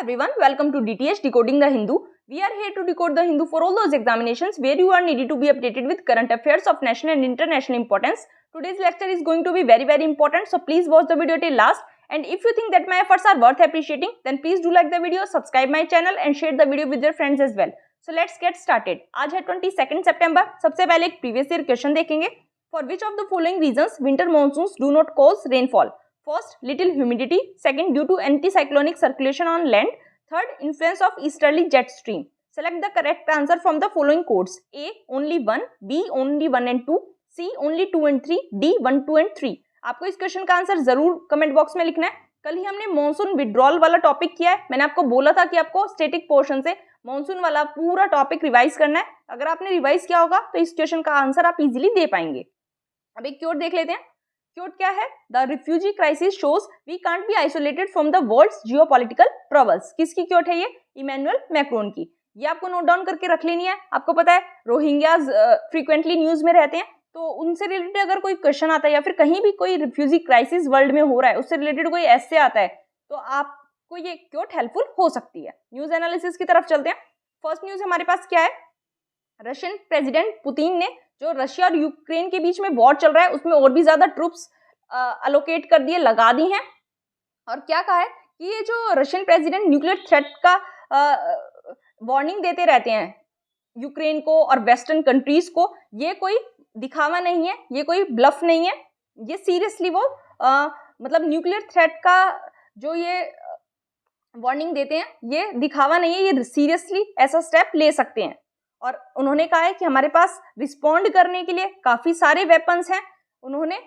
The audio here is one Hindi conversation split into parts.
everyone, welcome to DTH Decoding the Hindu. We are here to decode the Hindu for all those examinations where you are needed to be updated with current affairs of national and international importance. Today's lecture is going to be very important, so please watch the video till last. And if you think that my efforts are worth appreciating, then please do like the video, subscribe my channel and share the video with your friends as well. So let's get started. आज है 22 September. सबसे पहले एक previous year question देखेंगे. For which of the following reasons winter monsoons do not cause rainfall? First, little humidity. Second, due to anticyclonic circulation on land. Third, influence of easterly jet stream. Select the correct answer from the following codes. A, only 1. B, only 1 and 2. C, only 2 and 3. D, 1, 2 and 3. आपको इस क्वेश्चन का आंसर जरूर कमेंट बॉक्स में लिखना है. कल ही हमने मॉनसून विड्रॉल वाला टॉपिक किया है. मैंने आपको बोला था कि आपको स्टैटिक पोर्शन से मॉनसून वाला पूरा टॉपिक रिवाइज करना है. अगर आपने रिवाइज किया होगा तो इस क्वेश्चन का आंसर आप इजीली दे पाएंगे. अब एक क्योट देख लेते हैं. क्योट क्या है? The refugee crisis shows we can't be isolated from the world's geopolitical troubles. किसकी क्योट है ये? इमैनुअल मैक्रोन की. ये आपको नोट डाउन करके रख लेनी है. आपको पता है रोहिंग्याज फ्रीक्वेंटली न्यूज में रहते हैं, तो उनसे रिलेटेड अगर कोई क्वेश्चन आता है या फिर कहीं भी कोई रिफ्यूजी क्राइसिस वर्ल्ड में हो रहा है उससे रिलेटेड कोई ऐसे आता है तो आपको ये क्योट हेल्पफुल हो सकती है. न्यूज एनालिसिस की तरफ चलते हैं. फर्स्ट न्यूज हमारे पास क्या है? रशियन प्रेसिडेंट पुतिन ने जो रशिया और यूक्रेन के बीच में वॉर चल रहा है उसमें और भी ज्यादा ट्रूप्स अलोकेट कर दिए, लगा दी हैं. और क्या कहा है कि ये जो रशियन प्रेसिडेंट न्यूक्लियर थ्रेट का वार्निंग देते रहते हैं यूक्रेन को और वेस्टर्न कंट्रीज को, ये कोई दिखावा नहीं है, ये कोई ब्लफ नहीं है. ये सीरियसली वो मतलब न्यूक्लियर थ्रेट का जो ये वार्निंग देते हैं ये दिखावा नहीं है, ये सीरियसली ऐसा स्टेप ले सकते हैं. और उन्होंने कहा है कि हमारे पास रिस्पॉन्ड करने के लिए काफी सारे वेपन्स हैं. उन्होंने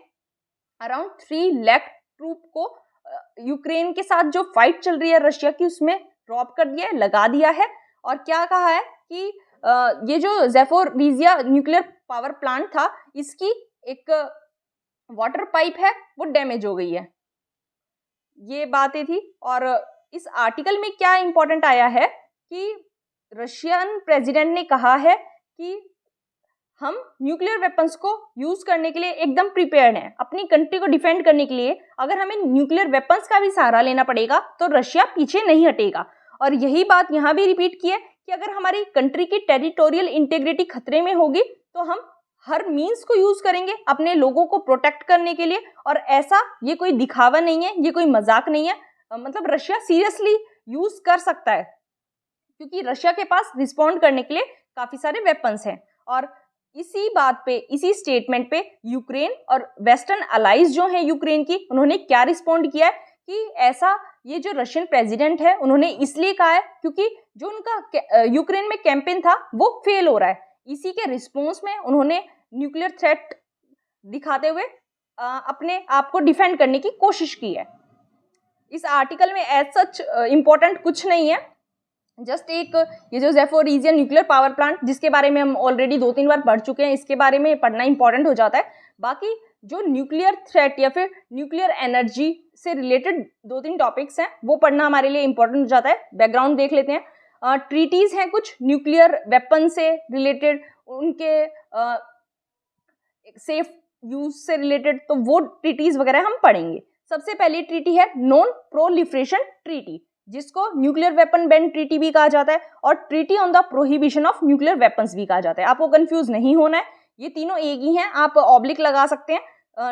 अराउंड 3 लाख ट्रूप को यूक्रेन के साथ जो फाइट चल रही है रशिया की उसमें ड्रॉप कर दिया है, लगा दिया है. और क्या कहा है कि ये जो ज़ैपोरिज़िया न्यूक्लियर पावर प्लांट था इसकी एक वाटर पाइप है वो डैमेज हो गई है. ये बातें थी. और इस आर्टिकल में क्या इंपॉर्टेंट आया है कि रशियन प्रेसिडेंट ने कहा है कि हम न्यूक्लियर वेपन्स को यूज करने के लिए एकदम प्रिपेयर्ड हैं. अपनी कंट्री को डिफेंड करने के लिए अगर हमें न्यूक्लियर वेपन्स का भी सहारा लेना पड़ेगा तो रशिया पीछे नहीं हटेगा. और यही बात यहाँ भी रिपीट की है कि अगर हमारी कंट्री की टेरिटोरियल इंटीग्रिटी खतरे में होगी तो हम हर मीन्स को यूज करेंगे अपने लोगों को प्रोटेक्ट करने के लिए. और ऐसा ये कोई दिखावा नहीं है, ये कोई मजाक नहीं है. मतलब रशिया सीरियसली यूज कर सकता है क्योंकि रशिया के पास रिस्पॉन्ड करने के लिए काफी सारे वेपन्स हैं. और इसी बात पे, इसी स्टेटमेंट पे यूक्रेन और वेस्टर्न अलाइज जो हैं यूक्रेन की, उन्होंने क्या रिस्पॉन्ड किया है कि ऐसा ये जो रशियन प्रेसिडेंट है उन्होंने इसलिए कहा है क्योंकि जो उनका यूक्रेन में कैंपेन था वो फेल हो रहा है. इसी के रिस्पॉन्स में उन्होंने न्यूक्लियर थ्रेट दिखाते हुए अपने आप को डिफेंड करने की कोशिश की है. इस आर्टिकल में एज सच इम्पोर्टेंट कुछ नहीं है, जस्ट एक ये जो ज़ैपोरिज़िया न्यूक्लियर पावर प्लांट जिसके बारे में हम ऑलरेडी 2-3 बार पढ़ चुके हैं, इसके बारे में पढ़ना इंपॉर्टेंट हो जाता है. बाकी जो न्यूक्लियर थ्रेट या फिर न्यूक्लियर एनर्जी से रिलेटेड 2-3 टॉपिक्स हैं वो पढ़ना हमारे लिए इंपॉर्टेंट हो जाता है. बैकग्राउंड देख लेते हैं. ट्रीटीज हैं कुछ न्यूक्लियर वेपन से रिलेटेड, उनके सेफ यूज से रिलेटेड, तो वो ट्रीटीज वगैरह हम पढ़ेंगे. सबसे पहली ट्रीटी है नॉन प्रोलिफरेशन ट्रीटी, जिसको न्यूक्लियर वेपन बैन ट्रीटी भी कहा जाता है और treaty on the prohibition of nuclear weapons भी कहा जाता है. आपको कंफ्यूज नहीं होना है, ये तीनों एक ही हैं. आप ऑब्लिक लगा सकते हैं.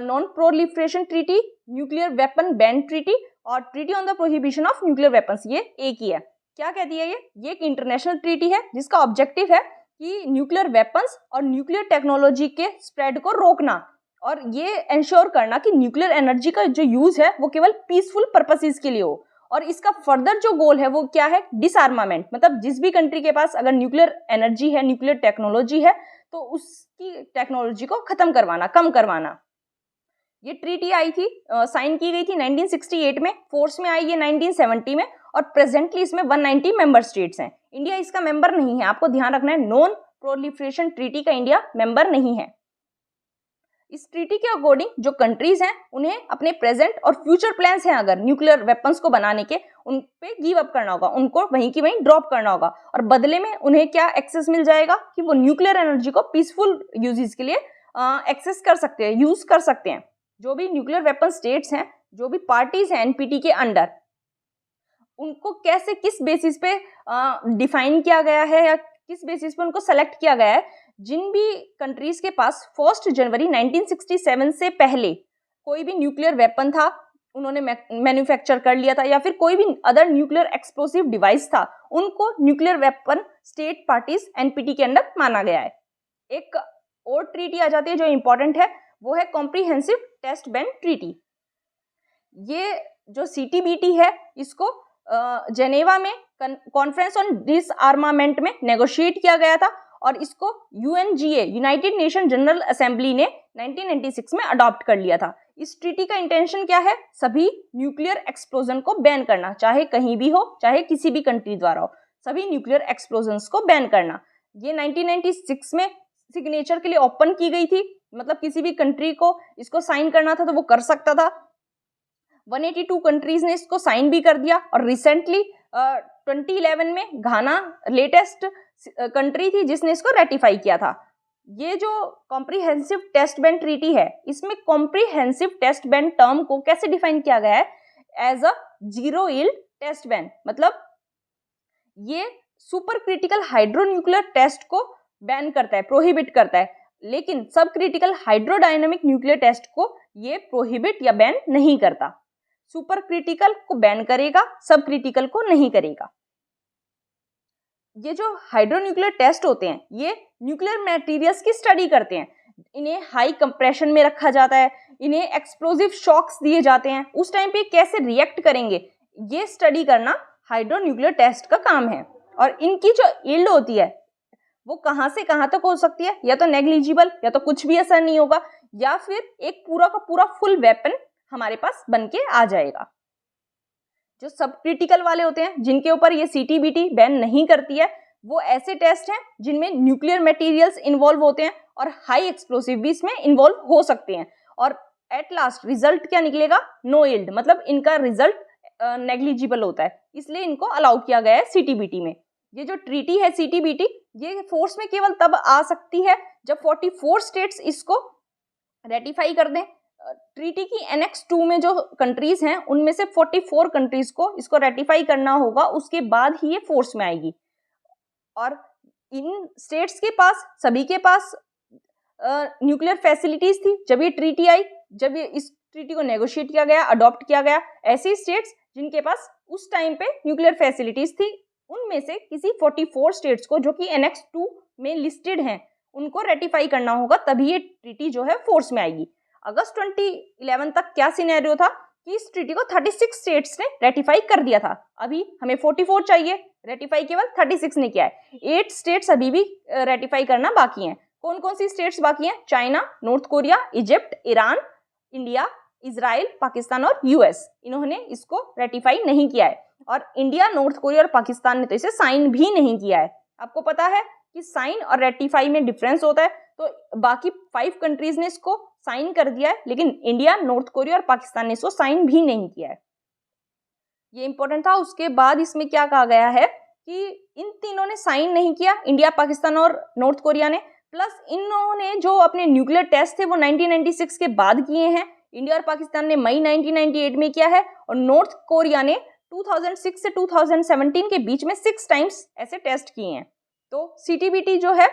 Non proliferation treaty, nuclear weapon ban treaty और treaty on the prohibition of nuclear weapons, ये एक ही है. क्या कहती है ये एक इंटरनेशनल ट्रीटी है जिसका ऑब्जेक्टिव है कि न्यूक्लियर वेपन्स और न्यूक्लियर टेक्नोलॉजी के स्प्रेड को रोकना और ये इंश्योर करना कि न्यूक्लियर एनर्जी का जो यूज है वो केवल पीसफुल पर्पसेस के लिए हो. और इसका फर्दर जो गोल है वो क्या है? डिसआर्मामेंट. मतलब जिस भी कंट्री के पास अगर न्यूक्लियर एनर्जी है, न्यूक्लियर टेक्नोलॉजी है, तो उसकी टेक्नोलॉजी को खत्म करवाना, कम करवाना. ये ट्रीटी आई थी, साइन की गई थी 1968 में, फोर्स में आई ये 1970 में और प्रेजेंटली इसमें 190 मेंबर स्टेट्स हैं. इंडिया इसका मेंबर नहीं है, आपको ध्यान रखना है. नॉन प्रोलिफरेशन ट्रीटी का इंडिया मेंबर नहीं है. इस ट्रीटी के अकॉर्डिंग जो कंट्रीज हैं उन्हें अपने प्रेजेंट और फ्यूचर प्लान्स हैं अगर न्यूक्लियर वेपन्स को बनाने के, उन पे गिव अप करना होगा, उनको वहीं की वहीं ड्रॉप करना होगा. और बदले में उन्हें क्या एक्सेस मिल जाएगा कि वो न्यूक्लियर एनर्जी को पीसफुल यूजेस के लिए एक्सेस कर सकते हैं, यूज कर सकते हैं. जो भी न्यूक्लियर वेपन स्टेट्स हैं, जो भी पार्टीज हैं एनपीटी के अंडर, उनको कैसे किस बेसिस पे डिफाइन किया गया है या किस बेसिस पे उनको सेलेक्ट किया गया है। जिन भी कंट्रीज के पास 1 जनवरी 1967 से पहले कोई भी न्यूक्लियर वेपन था, उन्होंने मैन्युफैक्चर कर लिया था, या फिर कोई भी अदर न्यूक्लियर एक्सप्लोसिव डिवाइस था, उनको nuclear weapon state parties NPT के अंडर माना गया है। एक और ट्रीटी आ जाती है जो इंपॉर्टेंट है, वो है कॉम्प्रिहेंसिव टेस्ट बैंड ट्रीटी। ये जो सीटीबीटी है इसको जेनेवा में कॉन्फ्रेंस ऑन डिसआर्मामेंट में नेगोशिएट किया गया था और इसको UNGA United nation general assembly ने 1996 में अडॉप्ट कर लिया था। इस ट्रीटी का इंटेंशन क्या है? सभी न्यूक्लियर एक्सप्लोजन को बैन करना, चाहे कहीं भी हो, चाहे किसी भी कंट्री द्वारा हो, सभी न्यूक्लियर एक्सप्लोजन्स को बैन करना। ये 1996 में सिग्नेचर के लिए ओपन की गई थी, मतलब किसी भी कंट्री को इसको साइन करना था तो वो कर सकता था। 182 कंट्रीज ने इसको साइन भी कर दिया और रिसेंटली 2011 में घाना लेटेस्ट कंट्री थी जिसने इसको रेटिफाई किया था। ये जो कॉम्प्रिहेंसिव टेस्ट बैंड ट्रीटी है, इसमें कॉम्प्रिहेंसिव टेस्ट बैंड टर्म को कैसे डिफाइन किया गया है? As a zero yield test band, मतलब ये सुपर क्रिटिकल हाइड्रोन्यूक्लियर टेस्ट को बैन करता है, प्रोहिबिट करता है, लेकिन सब क्रिटिकल हाइड्रोडायनामिक न्यूक्लियर टेस्ट को ये प्रोहिबिट या बैन नहीं करता। सुपर क्रिटिकल को बैन करेगा, सब क्रिटिकल को नहीं करेगा। ये जो हाइड्रोन्यूक्लियर टेस्ट होते हैं ये न्यूक्लियर मटेरियल्स की स्टडी करते हैं। इन्हें हाई कंप्रेशन में रखा जाता है, इन्हें एक्सप्लोजिव शॉक्स दिए जाते हैं, उस टाइम पे कैसे रिएक्ट करेंगे ये स्टडी करना हाइड्रोन्यूक्लियर टेस्ट का काम है। और इनकी जो यील्ड होती है वो कहाँ से कहाँ तक हो सकती है? या तो नेग्लिजिबल, या तो कुछ भी असर नहीं होगा, या फिर एक पूरा का पूरा फुल वेपन हमारे पास बन के आ जाएगा। जो सब क्रिटिकल वाले होते हैं जिनके ऊपर ये सीटीबीटी बैन नहीं करती है, वो ऐसे टेस्ट हैं जिनमें न्यूक्लियर मटेरियल्स इन्वॉल्व होते हैं और हाई एक्सप्लोसिव भी इसमें इन्वॉल्व हो सकते हैं। और एट लास्ट रिजल्ट क्या निकलेगा? नो यील्ड, मतलब इनका रिजल्ट नेग्लिजिबल होता है, इसलिए इनको अलाउ किया गया है सीटीबीटी में। ये जो ट्रीटी है सीटीबीटी, ये फोर्स में केवल तब आ सकती है जब 44 स्टेट्स इसको रेटिफाई कर दें। ट्रीटी की एनेक्स 2 में जो कंट्रीज हैं उनमें से 44 कंट्रीज को इसको रेटिफाई करना होगा, उसके बाद ही ये फोर्स में आएगी। और इन स्टेट्स के पास, सभी के पास न्यूक्लियर फैसिलिटीज थी जब ये ट्रीटी आई, जब ये इस ट्रीटी को नेगोशिएट किया गया, अडॉप्ट किया गया। ऐसी स्टेट्स जिनके पास उस टाइम पे न्यूक्लियर फैसिलिटीज थी, उनमें से किसी 44 स्टेट्स को जो कि एनेक्स 2 में लिस्टेड हैं उनको रेटिफाई करना होगा, तभी ये ट्रीटी जो है फोर्स में आएगी। अगस्त 2011 तक क्या सिनेरियो था कि इस ट्रीटी को 36 स्टेट्स ने रेटिफाई कर दिया था। अभी हमें 44 चाहिए, रेटिफाई केवल 36 ने किया है। 8 स्टेट्स अभी भी रेटिफाई करना बाकी हैं। कौन कौन सी स्टेट्स बाकी हैं? China, north Korea, Egypt, Iran, India, Israel, Pakistan और यूएस। इन्होंने इसको रेटिफाई नहीं किया है। और इंडिया, नॉर्थ कोरिया और पाकिस्तान ने तो इसे साइन भी नहीं किया है। आपको पता है कि साइन और रेटिफाई में डिफरेंस होता है, तो बाकी 5 कंट्रीज ने इसको साइन कर दिया है, लेकिन इंडिया, नॉर्थ कोरिया और पाकिस्तान ने इसको साइन भी नहीं किया है। ये इंपॉर्टेंट था। उसके बाद इसमें क्या कहा गया है कि इन तीनों ने साइन नहीं किया, इंडिया, पाकिस्तान और नॉर्थ कोरिया ने, प्लस इन्होंने जो अपने न्यूक्लियर टेस्ट थे वो 1996 के बाद किए हैं। इंडिया और पाकिस्तान ने मई 1998 में किया है और नॉर्थ कोरिया ने 2006 से 2017 के बीच में 6 टाइम्स ऐसे टेस्ट किए हैं। तो सीटीबीटी जो है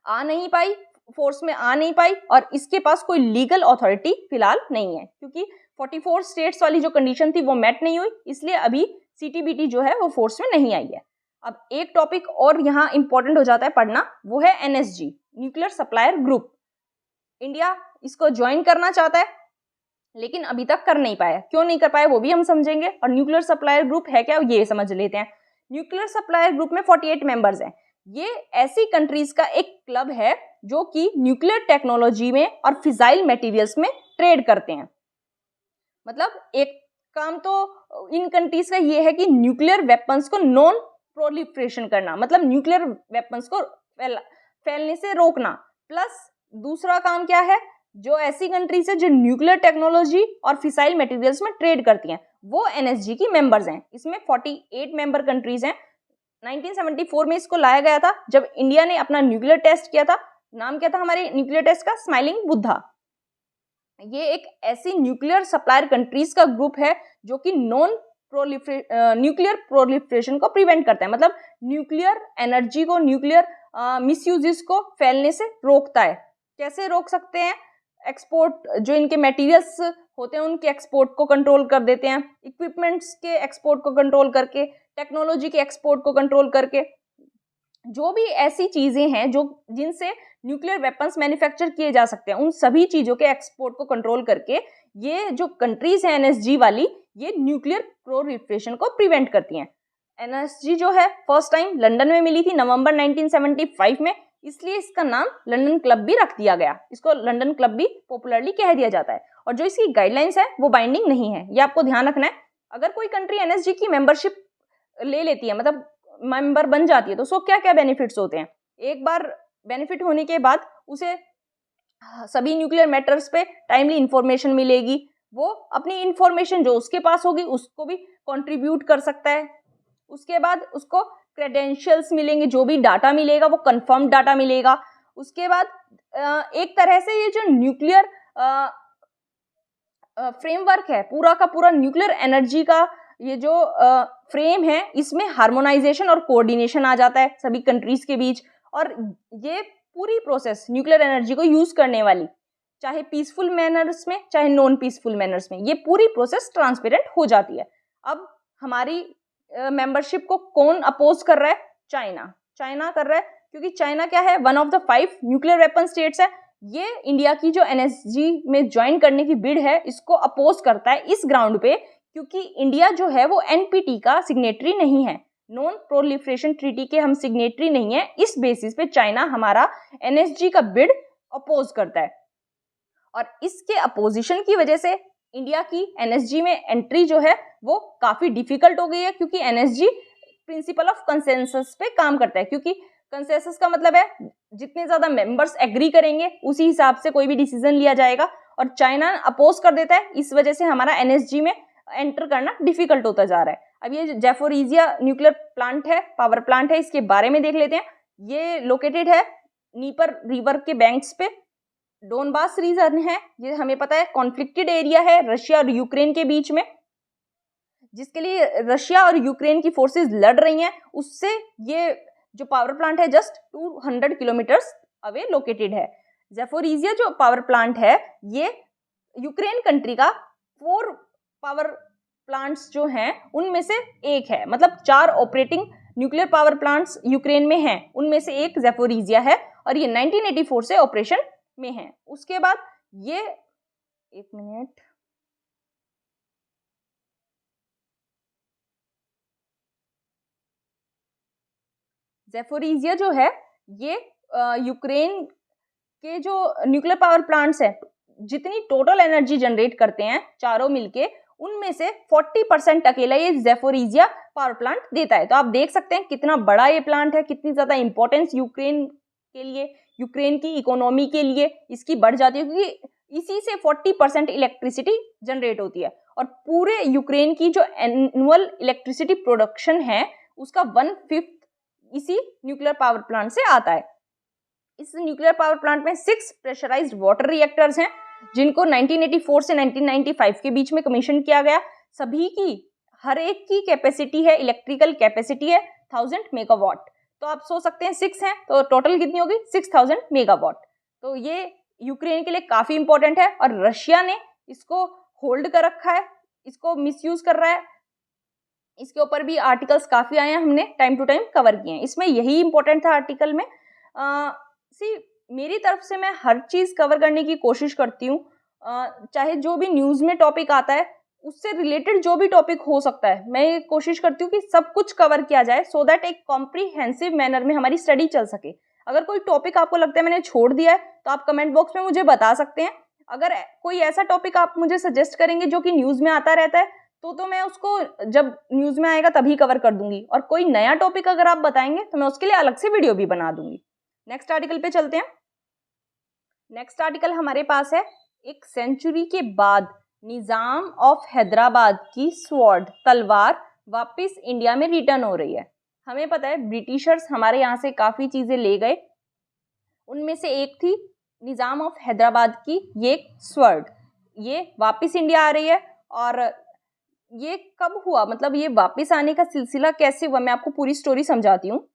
आ नहीं पाई, फोर्स में आ नहीं पाई, और इसके पास कोई लीगल अथॉरिटी फिलहाल नहीं है, क्योंकि 44 स्टेट्स वाली जो कंडीशन थी वो मेट नहीं हुई, इसलिए अभी सीटीबीटी जो है वो फोर्स में नहीं आई है। अब एक टॉपिक और यहाँ इंपॉर्टेंट हो जाता है पढ़ना, वो है NSG, nuclear supplier group. India इसको ज्वाइन करना चाहता है लेकिन अभी तक कर नहीं पाया। क्यों नहीं कर पाया वो भी हम समझेंगे। और न्यूक्लियर सप्लायर ग्रुप है क्या ये समझ लेते हैं। न्यूक्लियर सप्लायर ग्रुप में 48 मेंबर्स हैं। ये ऐसी कंट्रीज का एक क्लब है जो कि न्यूक्लियर टेक्नोलॉजी में और फिजाइल मटेरियल्स में ट्रेड करते हैं। मतलब एक काम तो इन कंट्रीज का ये है कि न्यूक्लियर वेपन्स को नॉन प्रोलिफरेशन करना, मतलब न्यूक्लियर वेपन्स को फैलने से रोकना। प्लस दूसरा काम क्या है, जो ऐसी कंट्रीज है जो न्यूक्लियर टेक्नोलॉजी और फिसाइल मटेरियल्स में ट्रेड करती हैं, वो एनएसजी की मेंबर्स हैं। इसमें 48 मेंबर कंट्रीज हैं। 1974 में इसको लाया गया था जब इंडिया ने अपना न्यूक्लियर टेस्ट किया था। नाम क्या था हमारे न्यूक्लियर टेस्ट का? स्माइलिंग बुद्धा। ये एक ऐसी न्यूक्लियर सप्लायर कंट्रीज का ग्रुप है जो कि नॉन न्यूक्लियर प्रोलिफरेशन को प्रिवेंट करता है, मतलब न्यूक्लियर एनर्जी को, न्यूक्लियर मिसयूजेस को फैलने से रोकता है। कैसे रोक सकते हैं? एक्सपोर्ट, जो इनके मटेरियल्स होते हैं उनके एक्सपोर्ट को कंट्रोल कर देते हैं, इक्विपमेंट्स के एक्सपोर्ट को कंट्रोल करके, टेक्नोलॉजी के एक्सपोर्ट को कंट्रोल करके, जो भी ऐसी चीजें हैं जो जिनसे न्यूक्लियर वेपन्स मैन्युफैक्चर किए जा सकते हैं, उन सभी चीजों के एक्सपोर्ट को कंट्रोल करके ये जो कंट्रीज हैं एनएसजी वाली, ये न्यूक्लियर प्रोलिफरेशन को प्रिवेंट करती हैं। एनएसजी जो है फर्स्ट टाइम लंदन में मिली थी नवंबर 1975 में, इसलिए इसका नाम लंदन क्लब भी रख दिया गया। इसको लंदन क्लब भी पॉपुलरली कह दिया जाता है। और जो इसकी गाइडलाइंस है वो बाइंडिंग नहीं है, ये आपको ध्यान रखना है। अगर कोई कंट्री एनएसजी की मेंबरशिप ले लेती है, मतलब मेंबर बन जाती है, तो उसको क्या क्या बेनिफिट्स होते हैं? एक बार बेनिफिट होने के बाद उसे सभी न्यूक्लियर मैटर्स पे टाइमली इंफॉर्मेशन मिलेगी, वो अपनी इंफॉर्मेशन जो उसके पास होगी उसको भी कंट्रीब्यूट कर सकता है। उसके बाद उसको क्रेडेंशियल्स मिलेंगे, जो भी डाटा मिलेगा वो कंफर्म डाटा मिलेगा। उसके बाद एक तरह से ये जो न्यूक्लियर फ्रेमवर्क है, पूरा का पूरा न्यूक्लियर एनर्जी का ये जो फ्रेम है, इसमें हार्मोनाइजेशन और कोऑर्डिनेशन आ जाता है सभी कंट्रीज के बीच। और ये पूरी प्रोसेस न्यूक्लियर एनर्जी को यूज करने वाली, चाहे पीसफुल मैनर्स में चाहे नॉन पीसफुल मैनर्स में, ये पूरी प्रोसेस ट्रांसपेरेंट हो जाती है। अब हमारी मेंबरशिप को कौन अपोज कर रहा है? चाइना कर रहा है, क्योंकि चाइना क्या है, one of the 5 nuclear weapon states है। ये इंडिया की जो एनएसजी में ज्वाइन करने की बिड है इसको अपोज करता है इस ग्राउंड पे, क्योंकि इंडिया जो है वो एनपीटी का सिग्नेटरी नहीं है, नॉन प्रोलिफरेशन ट्रीटी के हम सिग्नेटरी नहीं है। इस बेसिस पे चाइना हमारा एनएसजी का बिड अपोज करता है, और इसके अपोजिशन की वजह से इंडिया की एनएसजी में एंट्री जो है वो काफी डिफिकल्ट हो गई है, क्योंकि एनएसजी प्रिंसिपल ऑफ कंसेंसस पे काम करता है। क्योंकि कंसेंसस का मतलब है जितने ज्यादा मेंबर्स एग्री करेंगे उसी हिसाब से कोई भी डिसीजन लिया जाएगा, और चाइना अपोज कर देता है, इस वजह से हमारा एनएसजी में एंटर करना डिफिकल्ट होता जा रहा है। अब ये जैपोरिजिया न्यूक्लियर प्लांट है, पावर प्लांट है, इसके बारे में देख लेते हैं। ये लोकेटेड है नीपर रिवर के बैंक्स पे, डोनबास रीजन है, ये हमें पता है कॉन्फ्लिक्टेड एरिया है रशिया और यूक्रेन के बीच में, जिसके लिए रशिया और यूक्रेन की फोर्सेस लड़ रही हैं। उससे ये जो पावर प्लांट है जस्ट 200 किलोमीटर्स अवे लोकेटेड है। जैपोरिजिया जो पावर प्लांट है ये यूक्रेन कंट्री का 4 पावर प्लांट्स जो हैं उनमें से एक है, मतलब 4 operating nuclear power plants Ukraine में हैं, उनमें से एक जैपोरिजिया है, और ये 1984 से ऑपरेशन में है। उसके बाद ये एक मिनट, जैपोरिजिया जो है ये यूक्रेन के जो न्यूक्लियर पावर प्लांट्स हैं, जितनी टोटल एनर्जी जनरेट करते हैं चारों मिलके, उनमें से 40% अकेला ये जैपोरिजिया पावर प्लांट देता है। तो आप देख सकते हैं कितना बड़ा ये प्लांट है, कितनी ज्यादा इंपॉर्टेंस यूक्रेन के लिए, यूक्रेन की इकोनॉमी के लिए इसकी बढ़ जाती है, क्योंकि इसी से 40% इलेक्ट्रिसिटी जनरेट होती है। और पूरे यूक्रेन की जो एनुअल इलेक्ट्रिसिटी प्रोडक्शन है उसका 1/5 इसी न्यूक्लियर पावर प्लांट से आता है। इस न्यूक्लियर पावर प्लांट में 6 प्रेशराइज्ड वाटर रिएक्टर्स हैं, जिनको 1984 से 1995 के बीच में कमीशन किया गया। सभी की हर एक की कैपेसिटी है, इलेक्ट्रिकल कैपेसिटी है 1000 मेगावाट। तो आप सोच सकते हैं 6 हैं तो टोटल कितनी होगी, 6000 मेगावाट। तो ये यूक्रेन के लिए काफी इंपॉर्टेंट है, और रशिया ने इसको होल्ड कर रखा है, इसको मिसयूज कर रहा है। इसके ऊपर भी आर्टिकल्स काफी आए हैं, हमने टाइम टू टाइम कवर किए हैं। इसमें यही इंपॉर्टेंट था आर्टिकल में। मेरी तरफ से मैं हर चीज कवर करने की कोशिश करती हूँ, चाहे जो भी न्यूज में टॉपिक आता है उससे रिलेटेड जो भी टॉपिक हो सकता है, मैं कोशिश करती हूँ कि सब कुछ कवर किया जाए, सो दैट एक कॉम्प्रिहेंसिव मैनर में हमारी स्टडी चल सके। अगर कोई टॉपिक आपको लगता है मैंने छोड़ दिया है तो आप कमेंट बॉक्स में मुझे बता सकते हैं। अगर कोई ऐसा टॉपिक आप मुझे सजेस्ट करेंगे जो कि न्यूज में आता रहता है तो मैं उसको जब न्यूज में आएगा तभी कवर कर दूंगी, और कोई नया टॉपिक अगर आप बताएंगे तो मैं उसके लिए अलग से वीडियो भी बना दूंगी। नेक्स्ट आर्टिकल पे चलते हैं। नेक्स्ट आर्टिकल हमारे पास है, एक सेंचुरी के बाद निजाम ऑफ हैदराबाद की स्वॉर्ड तलवार वापस इंडिया में रिटर्न हो रही है। हमें पता है ब्रिटिशर्स हमारे यहाँ से काफी चीजें ले गए, उनमें से एक थी निजाम ऑफ हैदराबाद की ये स्वॉर्ड, ये वापस इंडिया आ रही है। और ये कब हुआ, मतलब ये वापस आने का सिलसिला कैसे हुआ, मैं आपको पूरी स्टोरी समझाती हूँ।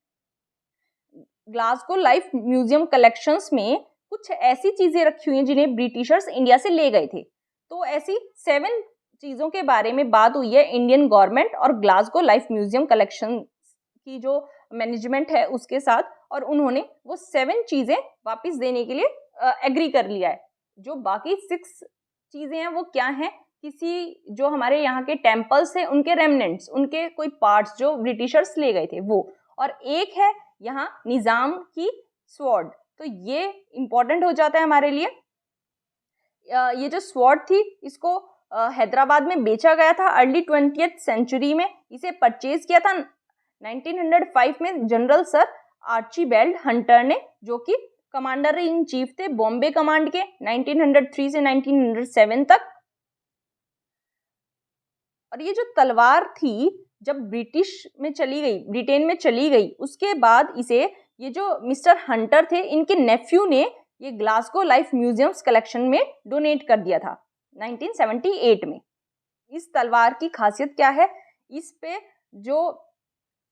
ग्लासगो लाइफ म्यूजियम कलेक्शंस में कुछ ऐसी चीजें रखी हुई हैं जिन्हें ब्रिटिशर्स इंडिया से ले गए थे। तो ऐसी 7 चीजों के बारे में बात हुई है इंडियन गवर्नमेंट और ग्लासगो लाइफ म्यूजियम कलेक्शन की जो मैनेजमेंट है उसके साथ, और उन्होंने वो 7 चीजें वापस देने के लिए एग्री कर लिया है। जो बाकी 6 चीजें हैं वो क्या हैं, किसी जो हमारे यहाँ के टेम्पल्स हैं उनके रेमनेंट्स, उनके कोई पार्ट्स जो ब्रिटिशर्स ले गए थे वो, और एक है यहाँ निजाम की स्वॉर्ड। तो ये इंपॉर्टेंट हो जाता है हमारे लिए। ये जो स्वॉर्ड थी इसको हैदराबाद में बेचा गया था अर्ली 20th सेंचुरी में। इसे परचेज किया था 1905 में जनरल सर आर्चीबेल्ड हंटर ने, जो कि कमांडर इन चीफ थे बॉम्बे कमांड के 1903 से 1907 तक। और ये जो तलवार थी जब ब्रिटेन में चली गई उसके बाद इसे ये जो मिस्टर हंटर थे इनके नेफ्यू ने ये ग्लासगो लाइफ म्यूजियम्स कलेक्शन में डोनेट कर दिया था 1978 में। इस तलवार की खासियत क्या है, इस पे जो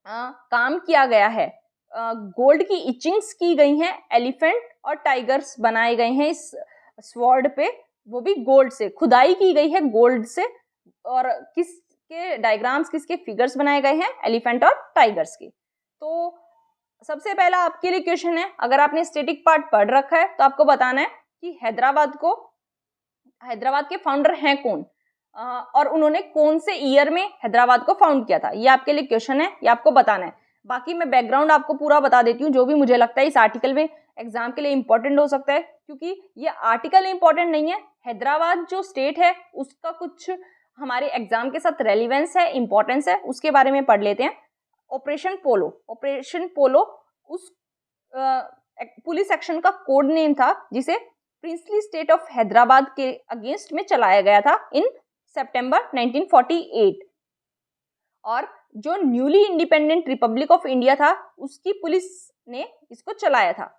काम किया गया है, गोल्ड की इचिंग्स की गई हैं, एलिफेंट और टाइगर्स बनाए गए हैं इस स्वॉर्ड पे, वो भी गोल्ड से, खुदाई की गई है गोल्ड से, और किसके डायग्राम्स, किसके फिगर्स बनाए गए हैं, एलिफेंट और टाइगर्स के। तो सबसे पहला आपके लिए क्वेश्चन है, अगर आपने स्टैटिक पार्ट पढ़ रखा है तो आपको बताना है कि हैदराबाद के फाउंडर हैं कौन, और उन्होंने कौन से ईयर में हैदराबाद को फाउंड किया था। ये आपके लिए क्वेश्चन है, ये आपको बताना है। बाकी मैं बैकग्राउंड आपको पूरा बता देती हूँ जो भी मुझे लगता है इस आर्टिकल में एग्जाम के लिए इंपॉर्टेंट हो सकता है, क्योंकि ये आर्टिकल इंपॉर्टेंट नहीं है, हैदराबाद जो स्टेट है उसका कुछ हमारे एग्जाम के साथ रेलिवेंस है, इंपॉर्टेंस है, उसके बारे में पढ़ लेते हैं। ऑपरेशन पोलो उस पुलिस एक्शन का कोड नेम था जिसे प्रिंसली स्टेट ऑफ हैदराबाद के अगेंस्ट में चलाया गया था इन सितंबर 1948। और जो newly independent Republic of India था उसकी पुलिस ने इसको चलाया था।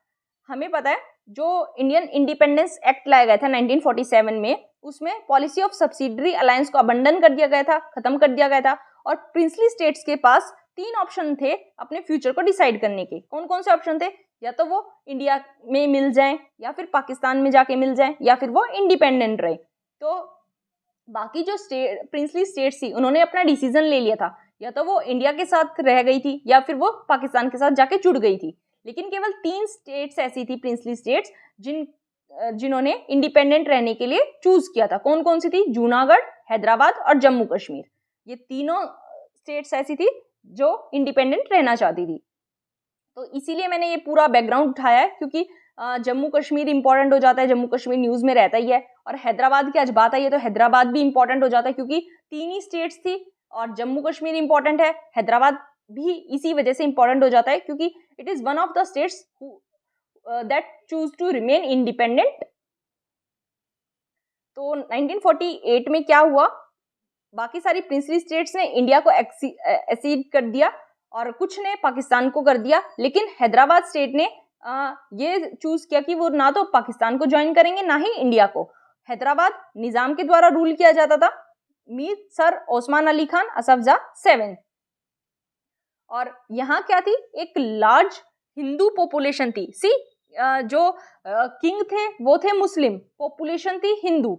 हमें पता है जो इंडियन इंडिपेंडेंस एक्ट लाया गया था 1947 में, उसमें पॉलिसी ऑफ सब्सिडरी अलायंस को अबंडन कर दिया गया था, खत्म कर दिया गया था, और प्रिंसली स्टेट्स के पास 3 ऑप्शन थे अपने फ्यूचर को डिसाइड करने के। कौन कौन से ऑप्शन थे, या तो वो इंडिया में मिल जाएं, या फिर पाकिस्तान में जाके मिल जाएं, या फिर वो इंडिपेंडेंट रहे। तो बाकी जो प्रिंसली स्टेट्स थी उन्होंने अपना डिसीजन ले लिया था, या तो वो इंडिया के साथ रह गई थी या फिर वो पाकिस्तान के साथ जाके जुड़ गई थी। लेकिन केवल 3 स्टेट्स ऐसी थी प्रिंसली स्टेट्स जिन्होंने इंडिपेंडेंट रहने के लिए चूज किया था। कौन कौन सी थी, जूनागढ़, हैदराबाद और जम्मू कश्मीर। ये तीनों स्टेट्स ऐसी थी जो इंडिपेंडेंट रहना चाहती थी। तो इसीलिए मैंने ये पूरा बैकग्राउंड उठाया है, क्योंकि जम्मू कश्मीर इंपॉर्टेंट हो जाता है, जम्मू कश्मीर न्यूज में रहता ही है, और हैदराबाद की आज बात आई है तो हैदराबाद भी इंपॉर्टेंट हो जाता है, क्योंकि 3 ही स्टेट्स थी और जम्मू कश्मीर इंपॉर्टेंट है, हैदराबाद भी इसी वजह से इंपॉर्टेंट हो जाता है क्योंकि it is one of the states that choose to remain independent. तो 1948 में क्या हुआ, बाकी सारी प्रिंसली स्टेट्स ने इंडिया को एक्सीड कर दिया और कुछ ने पाकिस्तान को कर दिया, लेकिन हैदराबाद स्टेट ने ये चूज किया कि वो ना तो पाकिस्तान को ज्वाइन करेंगे ना ही इंडिया को। हैदराबाद निजाम के द्वारा रूल किया जाता था, मीर सर ओस्मान अली खान असफजा 7। और यहाँ क्या थी, एक लार्ज हिंदू पॉपुलेशन थी। जो किंग थे वो थे मुस्लिम, पॉपुलेशन थी हिंदू,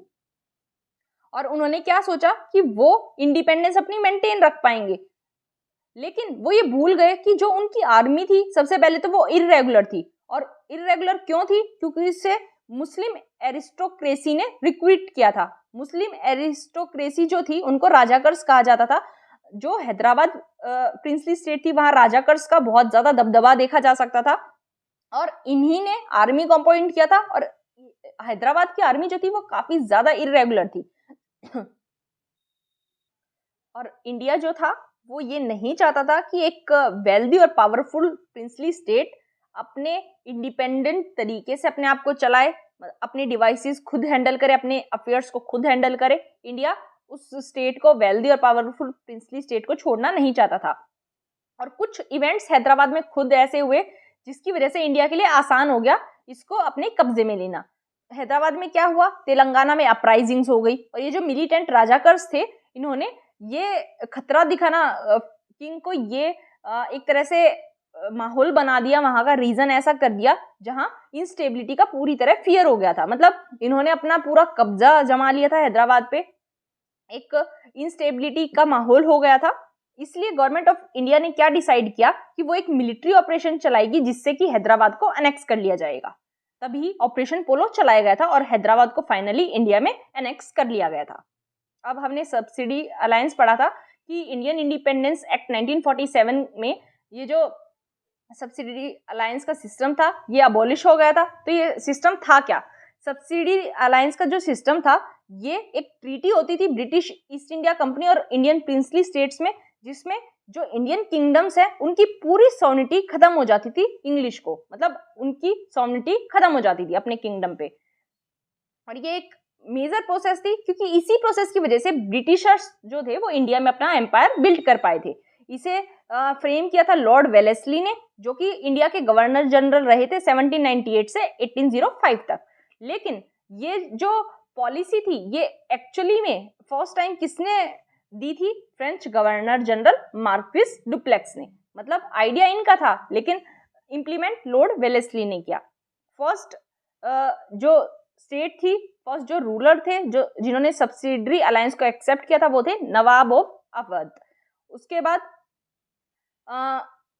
और उन्होंने क्या सोचा कि वो इंडिपेंडेंस अपनी मेंटेन रख पाएंगे, लेकिन वो ये भूल गए कि जो उनकी आर्मी थी सबसे पहले तो वो इर्रेगुलर थी। और इर्रेगुलर क्यों थी, क्योंकि इससे मुस्लिम एरिस्टोक्रेसी ने रिक्रूट किया था। मुस्लिम एरिस्टोक्रेसी जो थी उनको राजाकर्स कहा जाता था। जो हैदराबाद प्रिंसली स्टेट थी वहां राजाकर्स का बहुत ज्यादा दबदबा देखा जा सकता था, और इन्हीं ने आर्मी को अपॉइंट किया था। और हैदराबाद की आर्मी जो थी वो काफी ज्यादा इर्रेगुलर थी। और इंडिया जो था वो ये नहीं चाहता था कि एक वेल्दी और पावरफुल प्रिंसली स्टेट अपने इंडिपेंडेंट तरीके से अपने आप को चलाए, अपने डिवाइसेस खुद हैंडल करे, अपने अफेयर्स को खुद हैंडल करे। इंडिया उस स्टेट को, वेल्दी और पावरफुल प्रिंसली स्टेट को छोड़ना नहीं चाहता था। और कुछ इवेंट्स हैदराबाद में खुद ऐसे हुए जिसकी वजह से इंडिया के लिए आसान हो गया इसको अपने कब्जे में लेना। हैदराबाद में क्या हुआ, तेलंगाना में अपराइजिंग्स हो गई, और ये जो मिलिटेंट राजाकर्स थे इन्होंने ये खतरा दिखाना किंग को, ये एक तरह से माहौल बना दिया, वहां का रीजन ऐसा कर दिया जहां इंस्टेबिलिटी का पूरी तरह फियर हो गया था। मतलब इन्होंने अपना पूरा कब्जा जमा लिया था हैदराबाद पे, एक इंस्टेबिलिटी का माहौल हो गया था। इसलिए गवर्नमेंट ऑफ इंडिया ने क्या डिसाइड किया कि वो एक मिलिट्री ऑपरेशन चलाएगी जिससे कि हैदराबाद को अनेक्स कर लिया जाएगा। तभी ऑपरेशन पोलो चलाया गया था और हैदराबाद को फाइनली इंडिया में अनेक्स कर लिया गया था। अब हमने सब्सिडी अलायंस पढ़ा था कि इंडियन इंडिपेंडेंस एक्ट 1947 में ये जो सब्सिडी अलायंस का सिस्टम था ये अबॉलिश हो गया था। तो ये सिस्टम था क्या? सब्सिडी अलायंस का जो सिस्टम था ये एक ट्रीटी होती थी ब्रिटिश ईस्ट इंडिया कंपनी और इंडियन प्रिंसली स्टेट्स में, जिसमें जो इंडियन किंगडम्स है उनकी पूरी सॉवरेनिटी खत्म हो जाती थी इंग्लिश को, मतलब उनकी सॉवरेनिटी खत्म हो जाती थी अपने किंगडम पे। और ये एक मेजर प्रोसेस थी क्योंकि इसी प्रोसेस की वजह से ब्रिटिशर्स जो थे वो इंडिया में अपना एम्पायर बिल्ड कर पाए थे। इसे फ्रेम किया था लॉर्ड वेलेस्ली ने, जो कि इंडिया के गवर्नर जनरल रहे थे 1798 से 1805 तक। लेकिन ये जो पॉलिसी थी ये एक्चुअली में फर्स्ट टाइम किसने दी थी? French governor general marquis Dupleix ने। मतलब आइडिया इनका था लेकिन इंप्लीमेंट लॉर्ड वेलेस्ली ने किया। फर्स्ट जो स्टेट थी, फर्स्ट जो रूलर थे जो जिन्होंने सब्सिडरी अलायंस को एक्सेप्ट किया था वो थे नवाब ऑफ अवध। उसके बाद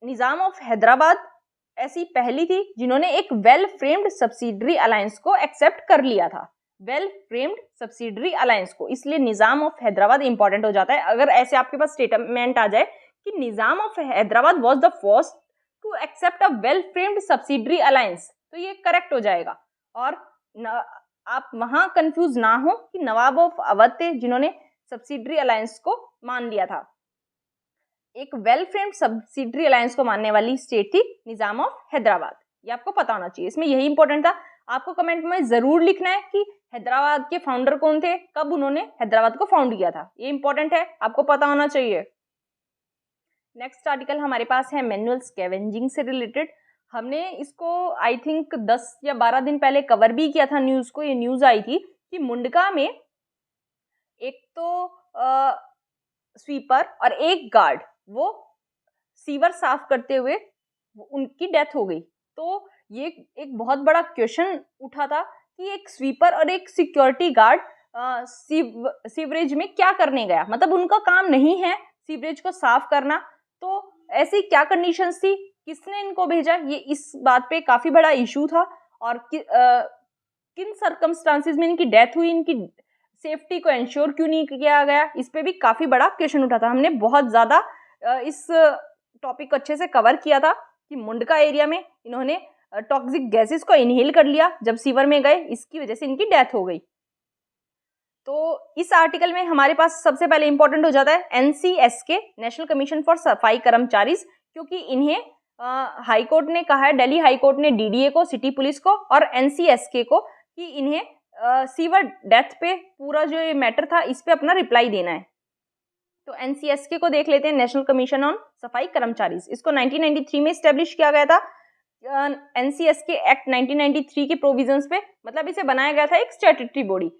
निजाम ऑफ हैदराबाद ऐसी पहली थी जिन्होंने एक वेल फ्रेम्ड सब्सिडरी अलायंस को एक्सेप्ट कर लिया था, वेल फ्रेम्ड सब्सिडरी अलायंस को। इसलिए निजाम ऑफ हैदराबाद इंपॉर्टेंट हो जाता है। अगर ऐसे आपके पास स्टेटमेंट आ जाए कि Nizam of Hyderabad was the first to accept a well framed subsidiary alliance, तो ये करेक्ट हो जाएगा। और आप वहां कंफ्यूज ना हो कि नवाब ऑफ अवध थे जिन्होंने सब्सिडरी अलायंस को मान लिया था। एक वेल फ्रेम्ड सब्सिडरी अलायंस को मानने वाली स्टेट थी निजाम ऑफ हैदराबाद। ये आपको पता होना चाहिए, इसमें यही इंपॉर्टेंट था। आपको कमेंट में जरूर लिखना है कि हैदराबाद के फाउंडर कौन थे, कब उन्होंने हैदराबाद को फाउंड किया था। ये इंपॉर्टेंट है, आपको पता होना चाहिए। नेक्स्ट आर्टिकल हमारे पास है मैनुअल स्कैवेंजिंग से रिलेटेड। हमने इसको आई थिंक 10 या 12 दिन पहले कवर भी किया था न्यूज को। ये न्यूज आई थी कि मुंडका में एक तो स्वीपर और एक गार्ड वो सीवर साफ करते हुए उनकी डेथ हो गई। तो ये एक बहुत बड़ा क्वेश्चन उठा था कि एक स्वीपर और एक सिक्योरिटी गार्ड सीवरेज में क्या करने गया, मतलब उनका काम नहीं है सीवरेज को साफ करना, तो ऐसी क्या कंडीशंस थी, किसने इनको भेजा, ये इस बात पे काफी बड़ा इशू था। और किन सर्कमस्टांसेस में इनकी डेथ हुई, इनकी सेफ्टी को इंश्योर क्यों नहीं किया गया, इस पे भी काफी बड़ा क्वेश्चन उठा था। हमने बहुत ज्यादा इस टॉपिक को अच्छे से कवर किया था कि मुंडका एरिया में इन्होंने टॉक्सिक गैसेस को इनहेल कर लिया जब सीवर में गए, इसकी वजह से इनकी डेथ हो गई। तो इस आर्टिकल में हमारे पास सबसे पहले इंपॉर्टेंट हो जाता है एनसीएसके, नेशनल कमीशन फॉर सफाई कर्मचारी, क्योंकि इन्हें हाई कोर्ट ने कहा है, दिल्ली हाई कोर्ट ने डीडीए को, सिटी पुलिस को और एनसीएसके को कि इन्हें सीवर डेथ पे पूरा जो ये मैटर था इस पे अपना रिप्लाई देना है। तो एनसीएसके को देख लेते हैं, नेशनल कमीशन ऑन सफाई कर्मचारी। इसको 1993 में स्टैब्लिश किया गया था। एनसीएसके एक्ट 1993 के प्रोविजंस पे, मतलब इसे बनाया गया था एक स्टैट्यूटरी बॉडी,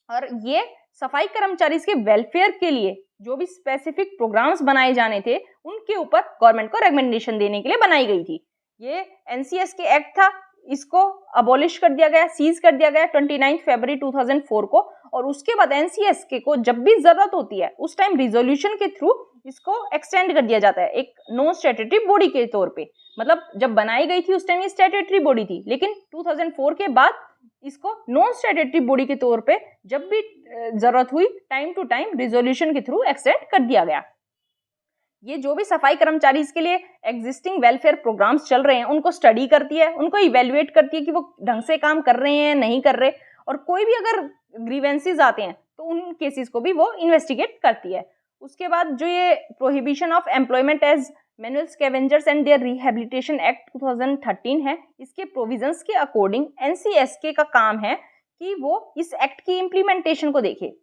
और ये सफाई कर्मचारी के वेलफेयर के लिए जो भी स्पेसिफिक प्रोग्राम्स बनाए जाने थे उनके ऊपर गवर्नमेंट को रिकमेंडेशन देने के लिए बनाई गई थी। ये एनसीएसके एक्ट था, इसको अबॉलिश कर दिया गया, सीज कर दिया गया 29 फरवरी 2004 को। और उसके बाद एनसीएसके को जब भी जरूरत होती है उस टाइम रिजोल्यूशन के थ्रू इसको एक्सटेंड कर दिया जाता है एक नॉन स्टैट्यूटरी बॉडी के तौर पे। मतलब जब बनाई गई थी उस टाइम ये स्टैट्यूटरी बॉडी थी, लेकिन 2004 के बाद इसको नॉन स्टैट्यूटरी बॉडी के तौर पे जब भी जरूरत हुई टाइम टू टाइम रिजोल्यूशन के थ्रू एक्सटेंड कर दिया गया। ये जो भी सफाई कर्मचारी के लिए एग्जिस्टिंग वेलफेयर प्रोग्राम्स चल रहे हैं उनको स्टडी करती है, उनको इवेल्युएट करती है कि वो ढंग से काम कर रहे हैं नहीं कर रहे, और कोई भी अगर ग्रीवेंसेस आते हैं तो उन केसेस को भी वो इन्वेस्टिगेट करती है। उसके बाद जो ये prohibition of employment as manual scavengers and their rehabilitation act 2013 है, इसके प्रोविजंस के अकॉर्डिंग एनसीएसके का काम है कि वो इस एक्ट की इम्प्लीमेंटेशन को देखे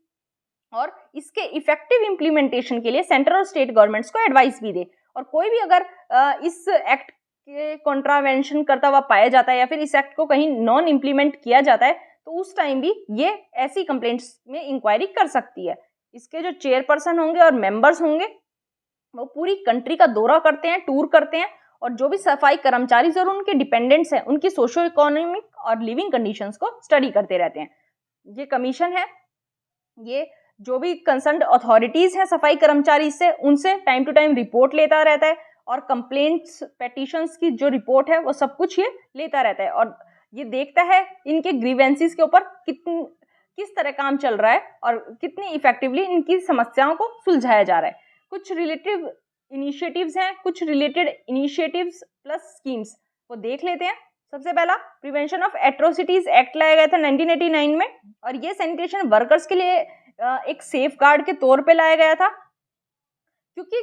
और इसके इफेक्टिव इम्प्लीमेंटेशन के लिए सेंट्रल और स्टेट गवर्नमेंट्स को एडवाइस भी दे। और कोई भी अगर इस एक्ट के कॉन्ट्रावेंशन करता हुआ पाया जाता है या फिर इस एक्ट को कहीं नॉन इम्प्लीमेंट किया जाता है तो उस टाइम भी ये ऐसी कंप्लेंट्स में इंक्वायरी कर सकती है। इसके जो चेयरपर्सन होंगे और मेंबर्स होंगे वो पूरी कंट्री का दौरा करते हैं, टूर करते हैं और जो भी सफाई कर्मचारी और उनके डिपेंडेंट्स हैं उनकी सोशो इकोनॉमिक और लिविंग कंडीशंस को स्टडी करते रहते हैं। ये कमीशन है, ये जो भी कंसर्न्ड अथॉरिटीज हैं सफाई कर्मचारी से उनसे टाइम टू टाइम रिपोर्ट लेता रहता है और कंप्लेंट्स, पेटिशंस की जो रिपोर्ट है वो सब कुछ ये लेता रहता है और ये देखता है इनके ग्रीवेंसीज के ऊपर किस तरह काम चल रहा है और कितनी इफेक्टिवली इनकी समस्याओं को सुलझाया जा रहा है। कुछ रिलेटिव इनिशिएटिव्स हैं, कुछ रिलेटेड इनिशिएटिव्स प्लस स्कीम्स वो देख लेते हैं। सबसे पहला प्रिवेंशन ऑफ एट्रोसिटीज एक्ट लाया गया था 1989 में और ये सैनिटेशन वर्कर्स के लिए एक सेफ गार्ड के तौर पे लाया गया था, क्योंकि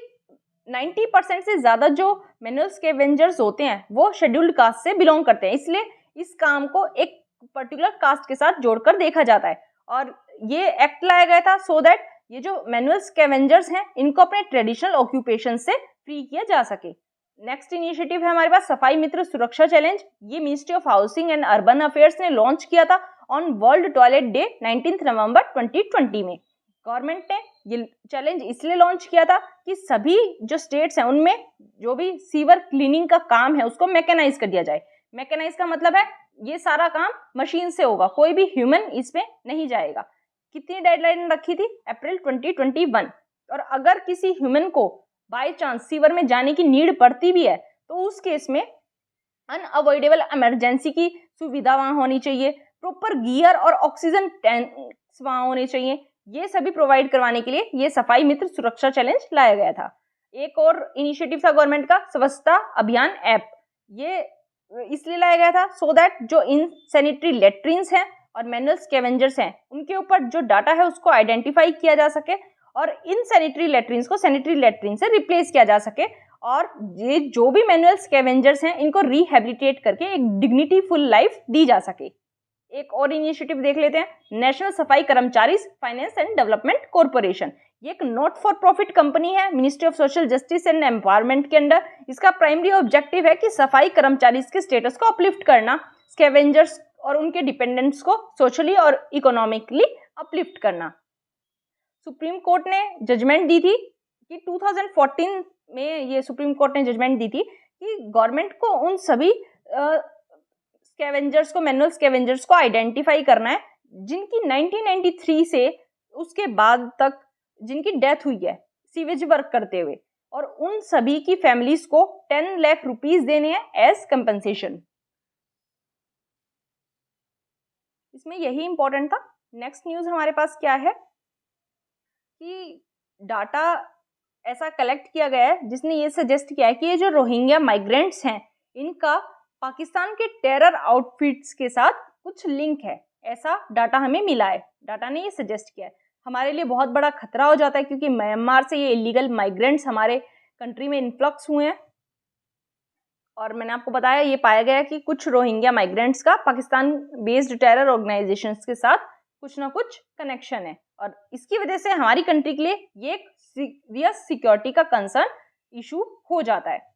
90% से ज्यादा जो मैनुअल स्कैवेंजर्स होते हैं वो शेड्यूल्ड कास्ट से बिलोंग करते हैं, इसलिए इस काम को एक पर्टिकुलर कास्ट के साथ जोड़कर देखा जाता है और ये एक्ट लाया गया था सो दैट ये जो मैनुअल स्कैवेंजर्स हैं इनको अपने ट्रेडिशनल ऑक्यूपेशन से फ्री किया जा सके। नेक्स्ट इनिशिएटिव है हमारे पास सफाई मित्र सुरक्षा चैलेंज। ये ministry of housing and urban affairs ने लॉन्च किया था ऑन वर्ल्ड टॉयलेट डे 19 नवंबर 2020 में। गवर्नमेंट ने ये चैलेंज इसलिए लॉन्च किया था कि सभी जो स्टेट्स हैं उनमें जो भी सीवर क्लीनिंग का काम है उसको मैकेनाइज कर दिया जाए। मैकेनाइज का मतलब है ये सारा काम मशीन से होगा, कोई भी ह्यूमन इसमें नहीं जाएगा। कितनी डेडलाइन रखी थी? अप्रैल 2021। और अगर किसी ह्यूमन को बाय चांस सीवर में जाने की नीड पड़ती भी है तो उस केस में अनअवॉइडेबल इमरजेंसी की सुविधा वहां होनी चाहिए, प्रॉपर गियर और ऑक्सीजन टैंक्स वहां होने चाहिए। ये सभी प्रोवाइड करवाने के लिए ये सफाई मित्र सुरक्षा चैलेंज लाया गया था। एक और इनिशिएटिव था गवर्नमेंट का स्वच्छता अभियान ऐप। ये इसलिए लाया गया था सो दैट जो इन सैनिटरी लेट्रिन्स हैं और मैनुअल स्कैवेंजर्स हैं उनके ऊपर जो डाटा है उसको आइडेंटिफाई किया जा सके और इन सैनिटरी लेट्रिन्स को सैनिटरी लेट्रिन से रिप्लेस किया जा सके और ये जो भी मैनुअल स्कैवेंजर्स हैं इनको रिहेबिलिटेट करके एक डिग्निटीफुल लाइफ दी जा सके। एक और इनिशिएटिव देख लेते हैं, नेशनल सफाई कर्मचारी फाइनेंस एंड डेवलपमेंट कॉर्पोरेशन। ये एक नॉट फॉर प्रॉफिट कंपनी है ministry of social justice and empowerment के अंडर। इसका प्राइमरी ऑब्जेक्टिव है कि सफाई कर्मचारी के स्टेटस को अपलिफ्ट करना, स्कैवेंजर्स और उनके डिपेंडेंट्स को सोशली और इकोनॉमिकली अपलिफ्ट करना। सुप्रीम कोर्ट ने जजमेंट दी थी कि 2014 में ये सुप्रीम कोर्ट ने जजमेंट दी थी कि गवर्नमेंट को उन सभी स्कैवेंजर्स को, मैनुअल स्कैवेंजर्स को आइडेंटिफाई करना है जिनकी 1993 से उसके बाद तक जिनकी डेथ हुई है सीवेज वर्क करते हुए, और उन सभी की फैमिलीज को 10 लाख रुपीस देने हैं एज कंपनसेशन। इसमें यही इंपॉर्टेंट था। नेक्स्ट न्यूज हमारे पास क्या है कि डाटा ऐसा कलेक्ट किया गया है जिसने ये सजेस्ट किया है कि ये जो रोहिंग्या माइग्रेंट्स हैं इनका पाकिस्तान के टेरर आउटफिट्स के साथ कुछ लिंक है, ऐसा डाटा हमें मिला है। डाटा ने ये सजेस्ट किया है। हमारे लिए बहुत बड़ा खतरा हो जाता है क्योंकि म्यांमार से ये इलीगल माइग्रेंट्स हमारे कंट्री में इन्फ्लक्स हुए हैं और मैंने आपको बताया ये पाया गया कि कुछ रोहिंग्या माइग्रेंट्स का पाकिस्तान बेस्ड टेरर ऑर्गेनाइजेशंस के साथ कुछ ना कुछ कनेक्शन है और इसकी वजह से हमारी कंट्री के लिए ये एक सीरियस सिक्योरिटी का कंसर्न इशू हो जाता है।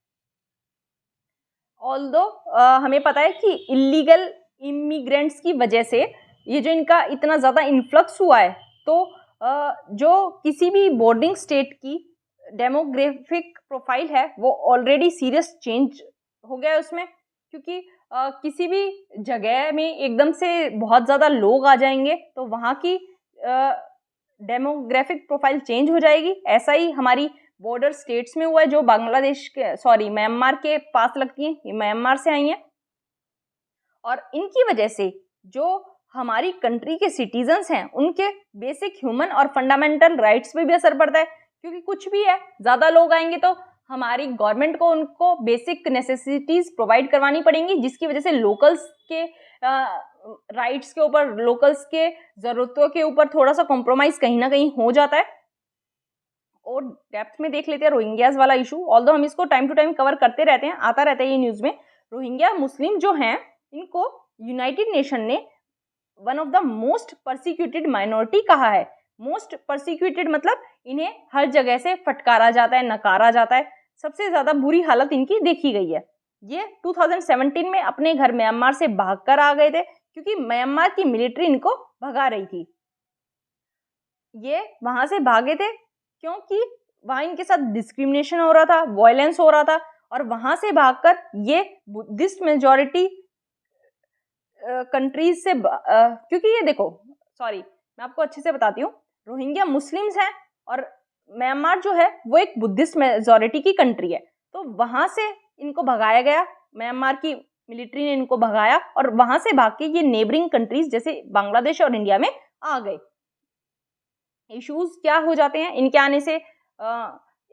ऑल्दो हमें पता है कि इलीगल इमिग्रेंट्स की वजह से ये जो इनका इतना ज़्यादा इन्फ्लक्स हुआ है तो जो किसी भी बोर्डिंग स्टेट की डेमोग्राफिक प्रोफाइल है वो ऑलरेडी सीरियस चेंज हो गया है उसमें, क्योंकि किसी भी जगह में एकदम से बहुत ज़्यादा लोग आ जाएंगे तो वहाँ की डेमोग्राफिक प्रोफाइल चेंज हो जाएगी। ऐसा ही हमारी बॉर्डर स्टेट्स में हुआ है जो बांग्लादेश के म्यांमार के पास लगती हैं, ये म्यांमार से आई हैं और इनकी वजह से जो हमारी कंट्री के सिटीजन्स हैं उनके बेसिक ह्यूमन और फंडामेंटल राइट्स पे भी असर पड़ता है, क्योंकि कुछ भी है ज़्यादा लोग आएंगे तो हमारी गवर्नमेंट को उनको बेसिक नेसेसिटीज़ प्रोवाइड करवानी पड़ेंगी, जिसकी वजह से लोकल्स के राइट्स के ऊपर, लोकल्स के ज़रूरतों के ऊपर थोड़ा सा कॉम्प्रोमाइज़ कहीं ना कहीं हो जाता है। और डेप्थ में देख लेते हैं रोहिंग्याज वाला इशू। ऑल्दो हम इसको टाइम टू टाइम कवर करते रहते हैं, आता रहता है ये न्यूज़ में। रोहिंग्या मुस्लिम जो हैं इनको यूनाइटेड नेशन ने one of the most persecuted minority कहा है। मोस्ट परसिक्यूटेड मतलब इन्हें हर जगह से फटकारा जाता है, नकारा जाता है, सबसे ज़्यादा बुरी हालत इनकी देखी गई है। ये 2017 में अपने घर म्यांमार से भागकर आ गए थे क्योंकि म्यांमार की मिलिट्री इनको भगा रही थी। ये वहाँ से भागे थे क्योंकि वहाँ इनके साथ डिस्क्रिमिनेशन हो रहा था, वायलेंस हो रहा था, और वहाँ से भागकर ये बुद्धिस्ट मेजॉरिटी कंट्रीज से क्योंकि ये देखो, सॉरी मैं आपको अच्छे से बताती हूँ, रोहिंग्या मुस्लिम्स हैं और म्यांमार जो है वो एक बुद्धिस्ट मेजॉरिटी की कंट्री है, तो वहाँ से इनको भगाया गया, म्यांमार की मिलिट्री ने इनको भगाया और वहाँ से भाग के ये नेबरिंग कंट्रीज जैसे बांग्लादेश और इंडिया में आ गए। इश्यूज क्या हो जाते हैं इनके आने से?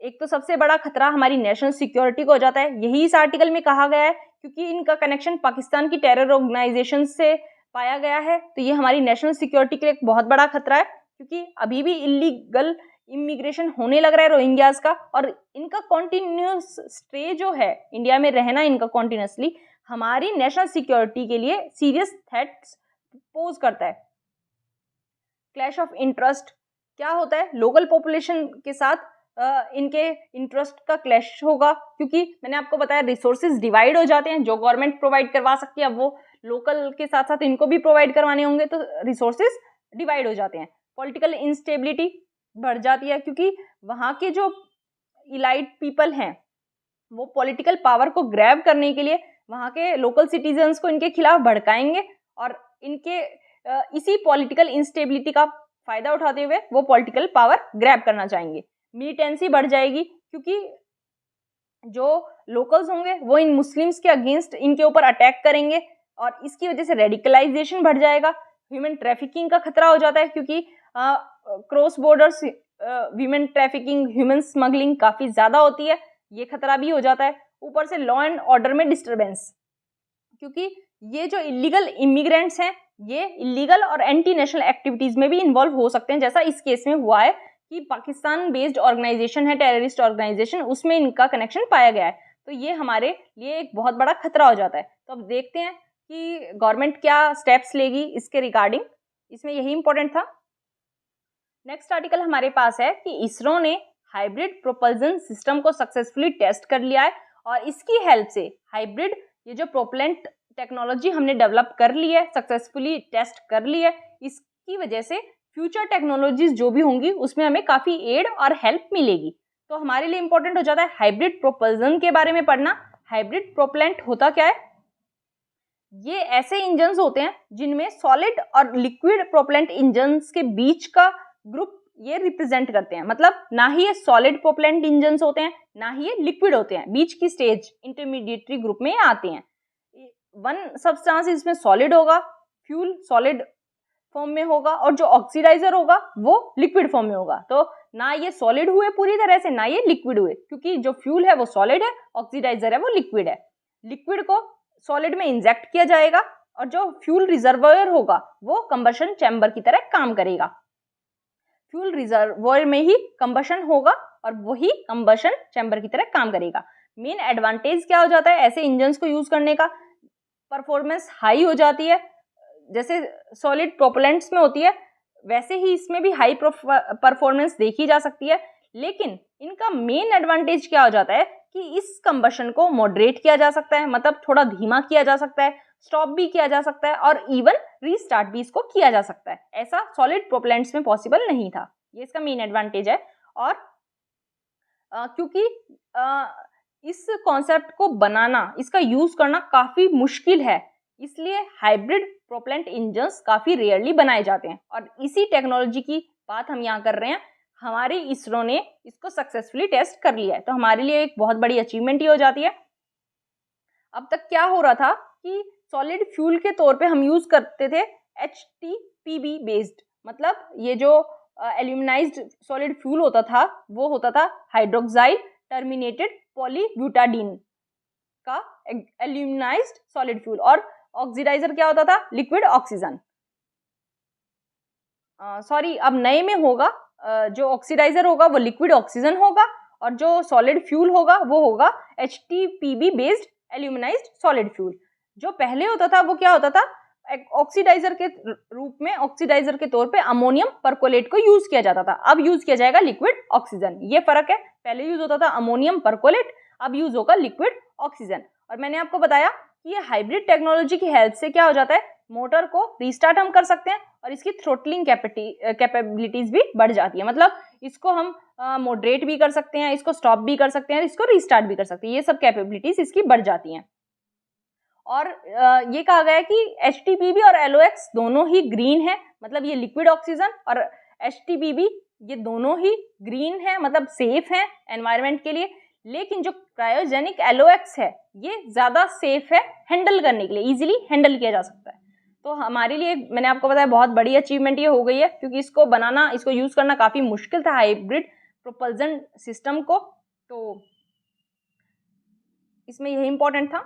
एक तो सबसे बड़ा खतरा हमारी नेशनल सिक्योरिटी को हो जाता है, यही इस आर्टिकल में कहा गया है, क्योंकि इनका कनेक्शन पाकिस्तान की टेरर ऑर्गेनाइजेशन से पाया गया है, तो ये हमारी नेशनल सिक्योरिटी के लिए एक बहुत बड़ा खतरा है, क्योंकि अभी भी इलीगल इमिग्रेशन होने लग रहा है रोहिंग्यास का, और इनका कॉन्टिन्यूस स्टे जो है इंडिया में रहना, इनका कॉन्टिन्यूसली हमारी नेशनल सिक्योरिटी के लिए सीरियस थ्रेट्स पोज करता है। क्लैश ऑफ इंटरेस्ट क्या होता है? लोकल पॉपुलेशन के साथ इनके इंटरेस्ट का क्लैश होगा, क्योंकि मैंने आपको बताया रिसोर्सेज डिवाइड हो जाते हैं, जो गवर्नमेंट प्रोवाइड करवा सकती है अब वो लोकल के साथ साथ इनको भी प्रोवाइड करवाने होंगे, तो रिसोर्सेज डिवाइड हो जाते हैं। पॉलिटिकल इंस्टेबिलिटी बढ़ जाती है, क्योंकि वहाँ के जो इलाइट पीपल हैं वो पॉलिटिकल पावर को ग्रैब करने के लिए वहाँ के लोकल सिटीजन्स को इनके खिलाफ भड़काएंगे, और इनके इसी पॉलिटिकल इंस्टेबिलिटी का फायदा उठाते हुए वो पॉलिटिकल पावर ग्रैब करना चाहेंगे। मिलिटेंसी बढ़ जाएगी, क्योंकि जो लोकल्स होंगे वो इन मुस्लिम्स के अगेंस्ट इनके ऊपर अटैक करेंगे, और इसकी वजह से रेडिकलाइजेशन बढ़ जाएगा। ह्यूमन ट्रैफिकिंग का खतरा हो जाता है, क्योंकि cross borders human trafficking, human smuggling काफी ज्यादा होती है, ये खतरा भी हो जाता है। ऊपर से लॉ एंड ऑर्डर में डिस्टर्बेंस, क्योंकि ये जो इलीगल इमिग्रेंट्स हैं ये इलीगल और एंटी नेशनल एक्टिविटीज में भी इन्वॉल्व हो सकते हैं, जैसा इस केस में हुआ है कि पाकिस्तान बेस्ड ऑर्गेनाइजेशन है, टेररिस्ट ऑर्गेनाइजेशन, उसमें इनका कनेक्शन पाया गया है, तो ये हमारे लिए एक बहुत बड़ा खतरा हो जाता है। तो अब देखते हैं कि गवर्नमेंट क्या स्टेप्स लेगी इसके रिगार्डिंग, इसमें यही इंपॉर्टेंट था। नेक्स्ट आर्टिकल हमारे पास है कि इसरो ने हाइब्रिड प्रोपल्जन सिस्टम को सक्सेसफुली टेस्ट कर लिया है, और इसकी हेल्प से हाइब्रिड ये जो प्रोपेलेंट टेक्नोलॉजी हमने डेवलप कर ली है, सक्सेसफुली टेस्ट कर ली है, इसकी वजह से फ्यूचर टेक्नोलॉजीज जो भी होंगी उसमें हमें काफी एड और हेल्प मिलेगी। तो हमारे लिए इंपॉर्टेंट हो जाता है हाइब्रिड प्रोपल्जन के बारे में पढ़ना। हाइब्रिड प्रोपेलेंट होता क्या है? ये ऐसे इंजन्स होते हैं जिनमें सॉलिड और लिक्विड प्रोपेलेंट इंजन्स के बीच का ग्रुप ये रिप्रेजेंट करते हैं, मतलब ना ही ये सॉलिड प्रोपेलेंट इंजन्स होते हैं ना ही ये लिक्विड होते हैं, बीच की स्टेज इंटरमीडिएटरी ग्रुप में आते हैं। वन सब्सटेंस इसमें सॉलिड होगा, फ्यूल सॉलिड फॉर्म में होगा, और जो ऑक्सीडाइजर होगा वो लिक्विड फॉर्म में होगा। तो ना ये सॉलिड हुए पूरी तरह से, ना ये लिक्विड हुए, क्योंकि जो फ्यूल है वो सॉलिड है, ऑक्सीडाइजर है वो लिक्विड है। लिक्विड को सॉलिड में इंजेक्ट किया जाएगा, और जो फ्यूल रिजर्वोयर होगा वो कंबशन चैम्बर की तरह काम करेगा। फ्यूल रिजर्वोयर में ही कंबशन होगा और वही कंबशन चैम्बर की तरह काम करेगा। मेन एडवांटेज क्या हो जाता है ऐसे इंजन्स को यूज करने का? परफॉर्मेंस हाई हो जाती है, जैसे सॉलिड प्रोपेलेंट्स में होती है वैसे ही इसमें भी हाई परफॉर्मेंस देखी जा सकती है। लेकिन इनका मेन एडवांटेज क्या हो जाता है कि इस कंबशन को मॉडरेट किया जा सकता है, मतलब थोड़ा धीमा किया जा सकता है, स्टॉप भी किया जा सकता है, और इवन रीस्टार्ट भी इसको किया जा सकता है। ऐसा सॉलिड प्रोपेलेंट्स में पॉसिबल नहीं था, ये इसका मेन एडवांटेज है। और क्योंकि इस कॉन्सेप्ट को बनाना, इसका यूज करना काफी मुश्किल है, इसलिए हाइब्रिड प्रोपेलेंट इंजन्स काफी रेयरली बनाए जाते हैं, और इसी टेक्नोलॉजी की बात हम यहाँ कर रहे हैं। हमारे इसरो ने इसको सक्सेसफुली टेस्ट कर लिया है, तो हमारे लिए एक बहुत बड़ी अचीवमेंट ही हो जाती है। अब तक क्या हो रहा था कि सॉलिड फ्यूल के तौर पे हम यूज करते थे HTPB बेस्ड, मतलब ये जो एल्यूमिनाइज्ड सॉलिड फ्यूल होता था वो होता था हाइड्रोक्साइल टर्मिनेटेड पॉलीब्यूटाडीन का एल्यूमिनाइज्ड सॉलिड फ्यूल, और ऑक्सीडाइजर क्या होता था? Liquid oxygen. सॉरी, अब नए में होगा जो ऑक्सीडाइजर होगा वो लिक्विड ऑक्सीजन होगा, और जो सॉलिड फ्यूल होगा वो होगा HTPB बेस्ड एल्यूमिनाइज्ड सॉलिड फ्यूल। जो पहले होता था वो क्या होता था? ऑक्सीडाइजर के रूप में, ऑक्सीडाइजर के तौर पे अमोनियम परकोलेट को यूज किया जाता था, अब यूज किया जाएगा लिक्विड ऑक्सीजन। ये फर्क है, पहले यूज होता था अमोनियम परकोलेट, अब यूज होगा लिक्विड ऑक्सीजन। और मैंने आपको बताया कि ये हाइब्रिड टेक्नोलॉजी की हेल्प से क्या हो जाता है, मोटर को रीस्टार्ट हम कर सकते हैं, और इसकी थ्रोटलिंग कैपेबिलिटीज भी बढ़ जाती है। मतलब इसको हम मॉडरेट भी कर सकते हैं, इसको स्टॉप भी कर सकते हैं, इसको रीस्टार्ट भी कर सकते हैं। ये सब कैपेबिलिटीज इसकी बढ़ जाती हैं। और ये कहा गया है कि HTPB और LOX दोनों ही ग्रीन है, मतलब ये लिक्विड ऑक्सीजन और HTPB ये दोनों ही ग्रीन है, मतलब सेफ है एनवायरनमेंट के लिए। लेकिन जो क्रायोजेनिक LOX है ये ज़्यादा सेफ है हैंडल करने के लिए, इजीली हैंडल किया जा सकता है। तो हमारे लिए मैंने आपको बताया बहुत बड़ी अचीवमेंट ये हो गई है, क्योंकि इसको बनाना, इसको यूज़ करना काफ़ी मुश्किल था हाइब्रिड प्रोपल्जन सिस्टम को। तो इसमें यही इंपॉर्टेंट था।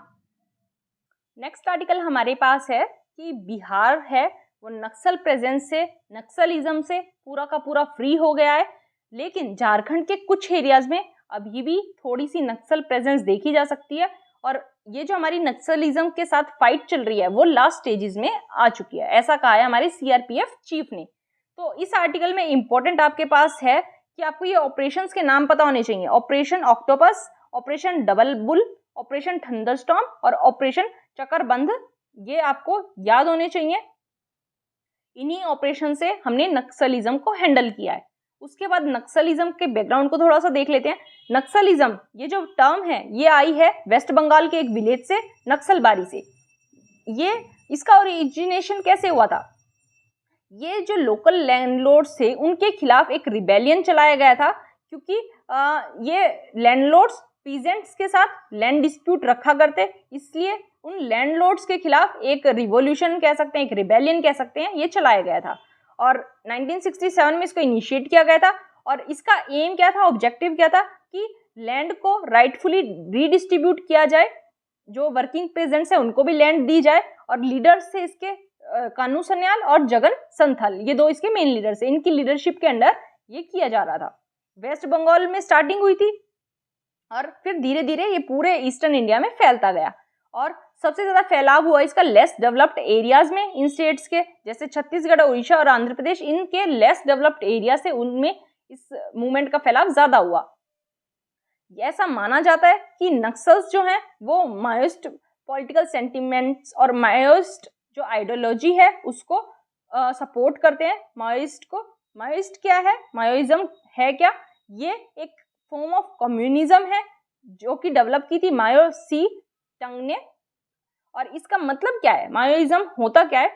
नेक्स्ट आर्टिकल हमारे पास है कि बिहार है वो नक्सल प्रेजेंस से, नक्सलिज्म से पूरा का पूरा फ्री हो गया है। लेकिन झारखंड के कुछ एरियाज में अभी भी थोड़ी सी नक्सल प्रेजेंस देखी जा सकती है, और ये जो हमारी नक्सलिज्म के साथ फाइट चल रही है वो लास्ट स्टेजेस में आ चुकी है, ऐसा कहा है हमारे CRPF चीफ ने। तो इस आर्टिकल में इंपॉर्टेंट आपके पास है कि आपको ये ऑपरेशंस के नाम पता होने चाहिए। Operation octopus, operation double bull, operation thunderstorm और ऑपरेशन चकरबंध, ये आपको याद होने चाहिए। इन्हीं ऑपरेशन से हमने नक्सलिज्म को हैंडल किया है। उसके बाद नक्सलिज्म के बैकग्राउंड को थोड़ा सा देख लेते हैं। नक्सलिज्म ये जो टर्म है ये आई है वेस्ट बंगाल के एक विलेज से, नक्सलबारी से। ये इसका ओरिजिनेशन कैसे हुआ था? ये जो लोकल लैंडलॉर्ड्स थे उनके खिलाफ एक रिबेलियन चलाया गया था, क्योंकि ये लैंडलॉर्ड्स पीजेंट्स के साथ लैंड डिस्प्यूट रखा करते, इसलिए उन लैंडलॉर्ड्स के खिलाफ एक रिवॉल्यूशन कह सकते हैं, एक रिबेलियन कह सकते हैं, ये चलाया गया था। और 1967 में इसको इनिशिएट किया गया था। और इसका एम क्या था, ऑब्जेक्टिव क्या था कि लैंड को राइटफुली रीडिस्ट्रीब्यूट किया जाए, जो वर्किंग पेजेंट्स है उनको भी लैंड दी जाए, और लीडर्स थे इसके कानू सन्याल और जगन संथल, ये दो इसके मेन लीडर्स है। इनकी लीडरशिप के अंडर ये किया जा रहा था। वेस्ट बंगाल में स्टार्टिंग हुई थी और फिर धीरे धीरे ये पूरे ईस्टर्न इंडिया में फैलता गया। और सबसे ज्यादा फैलाव हुआ इसका लेस डेवलप्ड एरियाज में, इन स्टेट्स के जैसे छत्तीसगढ़, उड़ीसा और आंध्र प्रदेश, इनके लेस डेवलप्ड एरिया से उनमें इस मूवमेंट का फैलाव ज्यादा हुआ। ऐसा माना जाता है कि नक्सल्स जो हैं वो माओइस्ट पॉलिटिकल सेंटिमेंट्स और माओइस्ट जो आइडियोलॉजी है उसको सपोर्ट करते हैं। माओइस्ट क्या है, माओइज्म है क्या? ये एक फॉर्म ऑफ कम्युनिज्म है जो कि डेवलप की थी माओ सी टंग ने। और इसका मतलब क्या है, माओइज्म होता क्या है?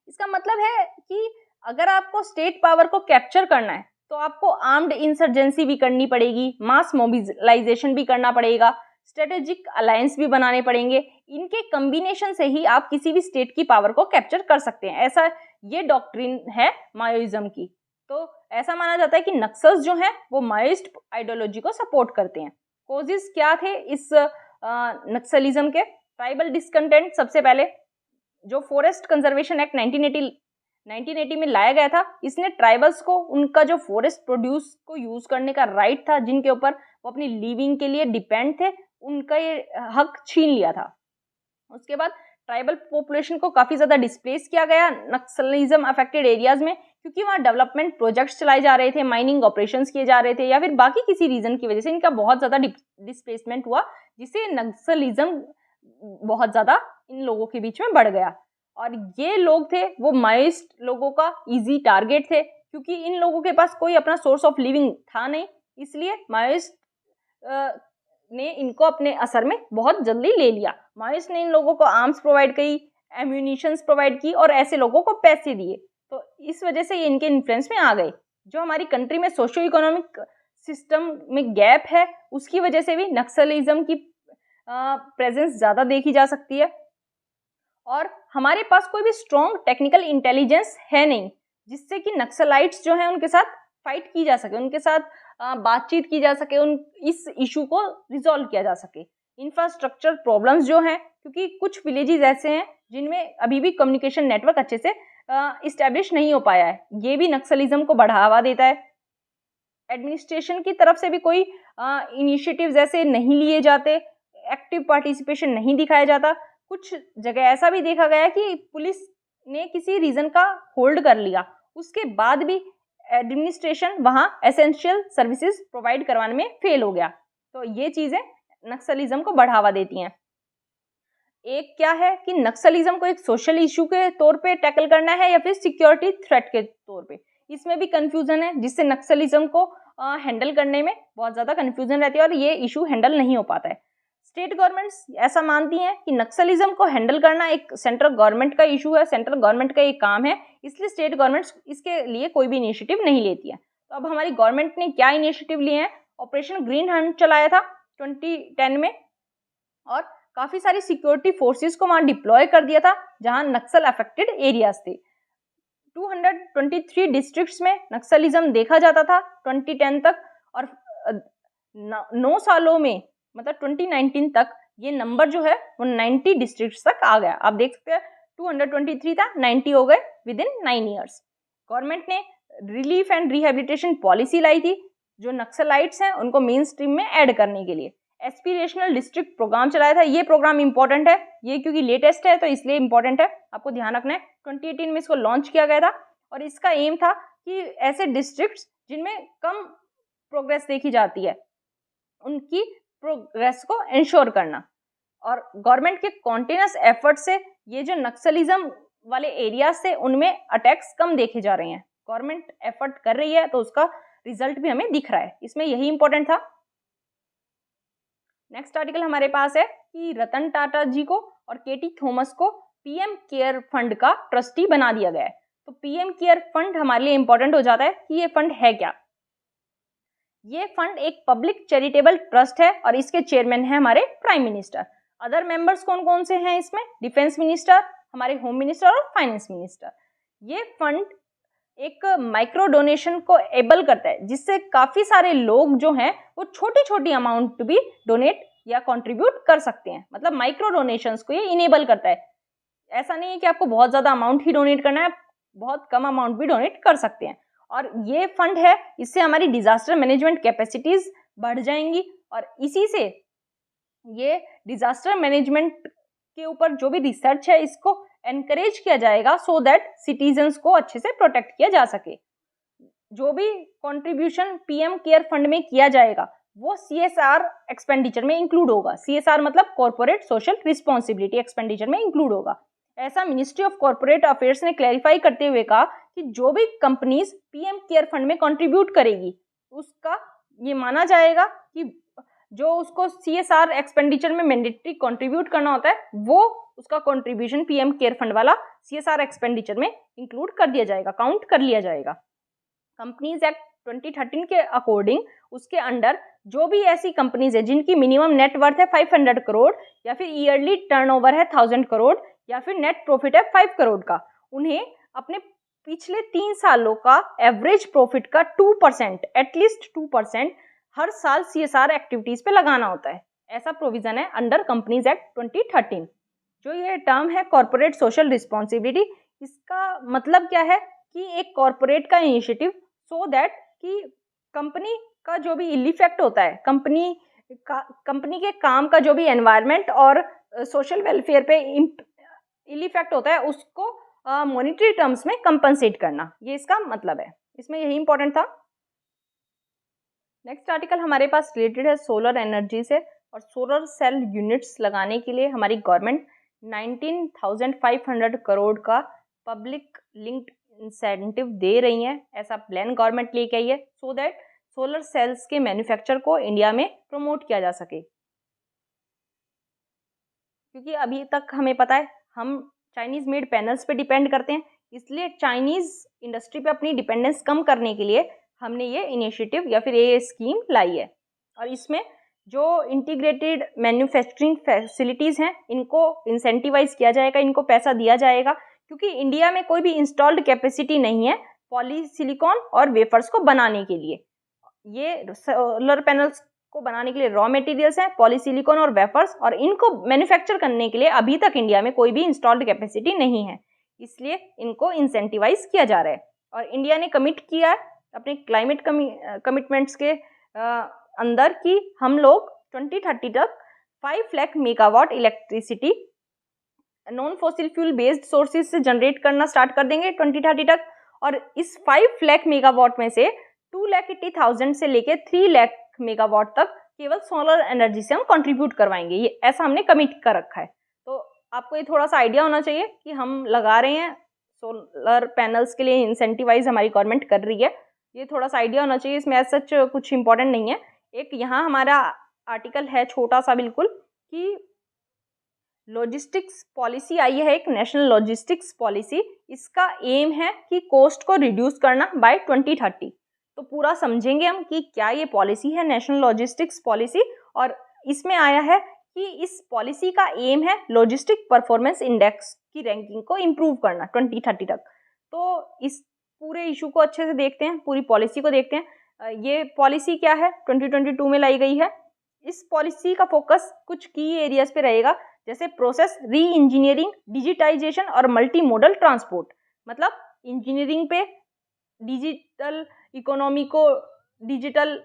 इसका मतलब है कि अगर आपको स्टेट पावर को कैप्चर करना है तो आपको आर्म्ड इंसर्जेंसी भी करनी पड़ेगी, मास मोबिलाइजेशन भी करना पड़ेगा, स्ट्रेटेजिक अलायंस भी बनाने पड़ेंगे। इनके कॉम्बिनेशन से ही आप किसी भी स्टेट की पावर को कैप्चर कर सकते हैं, ऐसा ये डॉक्ट्रिन है माओइज्म की। तो ऐसा माना जाता है कि नक्सल्स जो हैं वो माओइस्ट आइडियोलॉजी को सपोर्ट करते हैं। कॉजेस क्या थे इस नक्सलिज्म के? ट्राइबल डिस्कंटेंट, सबसे पहले जो फॉरेस्ट कंजर्वेशन एक्ट 1980 में लाया गया था, इसने ट्राइबल्स को उनका जो फॉरेस्ट प्रोड्यूस को यूज करने का राइट था, जिनके ऊपर वो अपनी लिविंग के लिए डिपेंड थे, उनका ये हक छीन लिया था। उसके बाद ट्राइबल पॉपुलेशन को काफी ज्यादा डिस्प्लेस किया गया नक्सलिज्म अफेक्टेड एरियाज में, क्योंकि वहाँ डेवलपमेंट प्रोजेक्ट्स चलाए जा रहे थे, माइनिंग ऑपरेशंस किए जा रहे थे, या फिर बाकी किसी रीजन की वजह से इनका बहुत ज्यादा डिस्प्लेसमेंट हुआ, जिससे नक्सलिज्म बहुत ज्यादा इन लोगों के बीच में बढ़ गया। और ये लोग थे वो माओइस्ट लोगों का इजी टारगेट थे, क्योंकि इन लोगों के पास कोई अपना सोर्स ऑफ लिविंग था नहीं, इसलिए माओइस्ट ने इनको अपने असर में बहुत जल्दी ले लिया। माओइस्ट ने इन लोगों को आर्म्स प्रोवाइड की, एम्यूनिशंस प्रोवाइड की और ऐसे लोगों को पैसे दिए, तो इस वजह से ये इनके इन्फ्लुएंस में आ गए। जो हमारी कंट्री में सोशियो इकोनॉमिक सिस्टम में गैप है, उसकी वजह से भी नक्सलिज्म की प्रेजेंस ज़्यादा देखी जा सकती है। और हमारे पास कोई भी स्ट्रॉन्ग टेक्निकल इंटेलिजेंस है नहीं, जिससे कि नक्सलाइट्स जो हैं उनके साथ फाइट की जा सके, उनके साथ बातचीत की जा सके, इस इशू को रिजॉल्व किया जा सके। इंफ्रास्ट्रक्चर प्रॉब्लम्स जो हैं, क्योंकि कुछ विलेजेस ऐसे हैं जिनमें अभी भी कम्युनिकेशन नेटवर्क अच्छे से इस्टेब्लिश नहीं हो पाया है, ये भी नक्सलिज्म को बढ़ावा देता है। एडमिनिस्ट्रेशन की तरफ से भी कोई इनिशिएटिव्स ऐसे नहीं लिए जाते, एक्टिव पार्टिसिपेशन नहीं दिखाया जाता। कुछ जगह ऐसा भी देखा गया कि पुलिस ने किसी रीजन का होल्ड कर लिया, उसके बाद भी एडमिनिस्ट्रेशन वहाँ एसेंशियल सर्विसेज प्रोवाइड करवाने में फेल हो गया। तो ये चीज़ें नक्सलिज्म को बढ़ावा देती हैं। एक क्या है कि नक्सलिज्म को एक सोशल इशू के तौर पे टैकल करना है या फिर सिक्योरिटी थ्रेट के तौर पे, इसमें भी कंफ्यूजन है, जिससे नक्सलिज्म को हैंडल करने में बहुत ज़्यादा कंफ्यूजन रहती है और ये इशू हैंडल नहीं हो पाता है। स्टेट गवर्नमेंट्स ऐसा मानती हैं कि नक्सलिज्म को हैंडल करना एक सेंट्रल गवर्नमेंट का इशू है, सेंट्रल गवर्नमेंट का एक काम है, इसलिए स्टेट गवर्नमेंट्स इसके लिए कोई भी इनिशिएटिव नहीं लेती है। तो अब हमारी गवर्नमेंट ने क्या इनिशिएटिव लिए हैं? ऑपरेशन ग्रीन हंट चलाया था 2010 में और काफ़ी सारी सिक्योरिटी फोर्सेस को वहाँ डिप्लॉय कर दिया था जहाँ नक्सल अफेक्टेड एरियाज थे। 223 डिस्ट्रिक्ट्स में नक्सलिज्म देखा जाता था 2010 तक और 9 सालों में मतलब 2019 तक ये नंबर जो है वो 90 डिस्ट्रिक्ट्स तक आ गया। आप देख सकते हैं 223 था, 90 हो गए विद इन 9 ईयर्स। गवर्नमेंट ने रिलीफ एंड रिहेबिलिटेशन पॉलिसी लाई थी जो नक्सलाइट्स हैं उनको मेन स्ट्रीम में ऐड करने के लिए। एस्पिरेशनल डिस्ट्रिक्ट प्रोग्राम चलाया था। ये प्रोग्राम इंपॉर्टेंट है, ये क्योंकि लेटेस्ट है तो इसलिए इंपॉर्टेंट है, आपको ध्यान रखना है। 2018 में इसको लॉन्च किया गया था और इसका एम था कि ऐसे डिस्ट्रिक्ट्स जिनमें कम प्रोग्रेस देखी जाती है उनकी प्रोग्रेस को इंश्योर करना। और गवर्नमेंट के कॉन्टिन्यूस एफर्ट से ये जो नक्सलिज्म वाले एरियाज थे उनमें अटैक्स कम देखे जा रहे हैं। गवर्नमेंट एफर्ट कर रही है तो उसका रिजल्ट भी हमें दिख रहा है, इसमें यही इंपॉर्टेंट था। नेक्स्ट आर्टिकल हमारे पास है कि रतन टाटा जी को और केटी थॉमस को पीएम केयर फंड का ट्रस्टी बना दिया गया है। तो पीएम केयर फंड हमारे लिए इंपॉर्टेंट हो जाता है कि ये फंड है क्या। ये फंड एक पब्लिक चैरिटेबल ट्रस्ट है और इसके चेयरमैन है हमारे प्राइम मिनिस्टर। अदर मेंबर्स कौन कौन से हैं इसमें? डिफेंस मिनिस्टर, हमारे होम मिनिस्टर और फाइनेंस मिनिस्टर। ये फंड एक माइक्रो डोनेशन को एबल करता है जिससे काफ़ी सारे लोग जो हैं वो छोटी छोटी अमाउंट भी डोनेट या कंट्रीब्यूट कर सकते हैं। मतलब माइक्रो डोनेशंस को ये इनेबल करता है। ऐसा नहीं है कि आपको बहुत ज़्यादा अमाउंट ही डोनेट करना है, बहुत कम अमाउंट भी डोनेट कर सकते हैं। और ये फंड है, इससे हमारी डिजास्टर मैनेजमेंट कैपेसिटीज़ बढ़ जाएंगी और इसी से ये डिजास्टर मैनेजमेंट के ऊपर जो भी रिसर्च है इसको एनकरेज किया जाएगा सो दैट सिटीजन्स को अच्छे से प्रोटेक्ट किया जा सके। जो भी कंट्रीब्यूशन पीएम केयर फंड में किया जाएगा वो सीएसआर एक्सपेंडिचर में इंक्लूड होगा। सीएसआर मतलब कॉर्पोरेट सोशल रिस्पॉन्सिबिलिटी एक्सपेंडिचर में इंक्लूड होगा। ऐसा मिनिस्ट्री ऑफ कॉर्पोरेट अफेयर्स ने क्लैरिफाई करते हुए कहा कि जो भी कंपनीज पीएम केयर फंड में कंट्रीब्यूट करेगी उसका ये माना जाएगा कि जो उसको सीएसआर एक्सपेंडिचर में मैंडेटरी कंट्रीब्यूट करना होता है वो उसका कंट्रीब्यूशन पीएम केयर फंड वाला सीएसआर एक्सपेंडिचर में इंक्लूड कर दिया जाएगा, काउंट कर लिया जाएगा। कंपनीज एक्ट 2013 के अकॉर्डिंग उसके अंडर जो भी ऐसी कंपनीज है जिनकी मिनिमम नेट वर्थ है 500 करोड़ या फिर ईयरली टर्नओवर है 1000 करोड़ या फिर नेट प्रॉफिट है 5 करोड़ का, उन्हें अपने पिछले 3 सालों का एवरेज प्रॉफिट का 2%, एटलीस्ट 2% हर साल सीएसआर एक्टिविटीज पे लगाना होता है। ऐसा प्रोविजन है अंडर कंपनीज एक्ट 2013। जो ये टर्म है कॉर्पोरेट सोशल रिस्पॉन्सिबिलिटी, इसका मतलब क्या है कि एक कॉर्पोरेट का इनिशिएटिव सो दैट कि कंपनी का जो भी इल इफेक्ट होता है, कंपनी के काम का जो भी एनवायरनमेंट और सोशल वेलफेयर पे इल इफेक्ट होता है उसको मॉनेटरी टर्म्स में कंपनसेट करना, ये इसका मतलब है। इसमें यही इंपॉर्टेंट था। नेक्स्ट आर्टिकल हमारे पास रिलेटेड है सोलर एनर्जी से और सोलर सेल यूनिट्स लगाने के लिए हमारी गवर्नमेंट 19,500 करोड़ का पब्लिक लिंक्ड इंसेंटिव दे रही है। ऐसा प्लान गवर्नमेंट लेके आई है सो दैट सोलर सेल्स के मैन्युफैक्चर को इंडिया में प्रमोट किया जा सके। क्योंकि अभी तक हमें पता है हम चाइनीज़ मेड पैनल्स पे डिपेंड करते हैं, इसलिए चाइनीज़ इंडस्ट्री पे अपनी डिपेंडेंस कम करने के लिए हमने ये इनिशिएटिव या फिर ये स्कीम लाई है। और इसमें जो इंटीग्रेटेड मैन्युफैक्चरिंग फैसिलिटीज़ हैं इनको इंसेंटिवाइज किया जाएगा, इनको पैसा दिया जाएगा क्योंकि इंडिया में कोई भी इंस्टॉल्ड कैपेसिटी नहीं है पॉलीसिलिकॉन और वेफर्स को बनाने के लिए। ये सोलर पैनल्स को बनाने के लिए रॉ मटेरियल्स हैं पॉलीसिलिकॉन और वेफर्स, और इनको मैन्युफैक्चर करने के लिए अभी तक इंडिया में कोई भी इंस्टॉल्ड कैपेसिटी नहीं है, इसलिए इनको इंसेंटिवाइज किया जा रहा है। और इंडिया ने कमिट किया है अपने क्लाइमेट कमिटमेंट्स के अंदर कि हम लोग 2030 तक 5 lakh megawatt electricity non fossil fuel based sources से जनरेट करना स्टार्ट कर देंगे 2030 तक। और इस 5 लाख मेगावाट में से 2,80,000 से लेके 3 लाख मेगावाट तक केवल सोलर एनर्जी से हम कंट्रीब्यूट करवाएंगे, ये ऐसा हमने कमिट कर रखा है। तो आपको ये थोड़ा सा आइडिया होना चाहिए कि हम लगा रहे हैं सोलर पैनल्स के लिए, इंसेंटिवाइज हमारी गवर्नमेंट कर रही है, ये थोड़ा सा आइडिया होना चाहिए। इसमें सच कुछ इंपॉर्टेंट नहीं है। एक यहाँ हमारा आर्टिकल है छोटा सा बिल्कुल कि लॉजिस्टिक्स पॉलिसी आई है, एक नेशनल लॉजिस्टिक्स पॉलिसी। इसका एम है कि कॉस्ट को रिड्यूस करना बाय 2030। तो पूरा समझेंगे हम कि क्या ये पॉलिसी है नेशनल लॉजिस्टिक्स पॉलिसी, और इसमें आया है कि इस पॉलिसी का एम है लॉजिस्टिक परफॉर्मेंस इंडेक्स की रैंकिंग को इम्प्रूव करना 2030 तक। तो इस पूरे इशू को अच्छे से देखते हैं, पूरी पॉलिसी को देखते हैं। ये पॉलिसी क्या है, 2022 में लाई गई है। इस पॉलिसी का फोकस कुछ की एरियाज पे रहेगा, जैसे प्रोसेस री इंजीनियरिंग, डिजिटाइजेशन और मल्टी मॉडल ट्रांसपोर्ट। मतलब इंजीनियरिंग पे, डिजिटल इकोनॉमी को, डिजिटल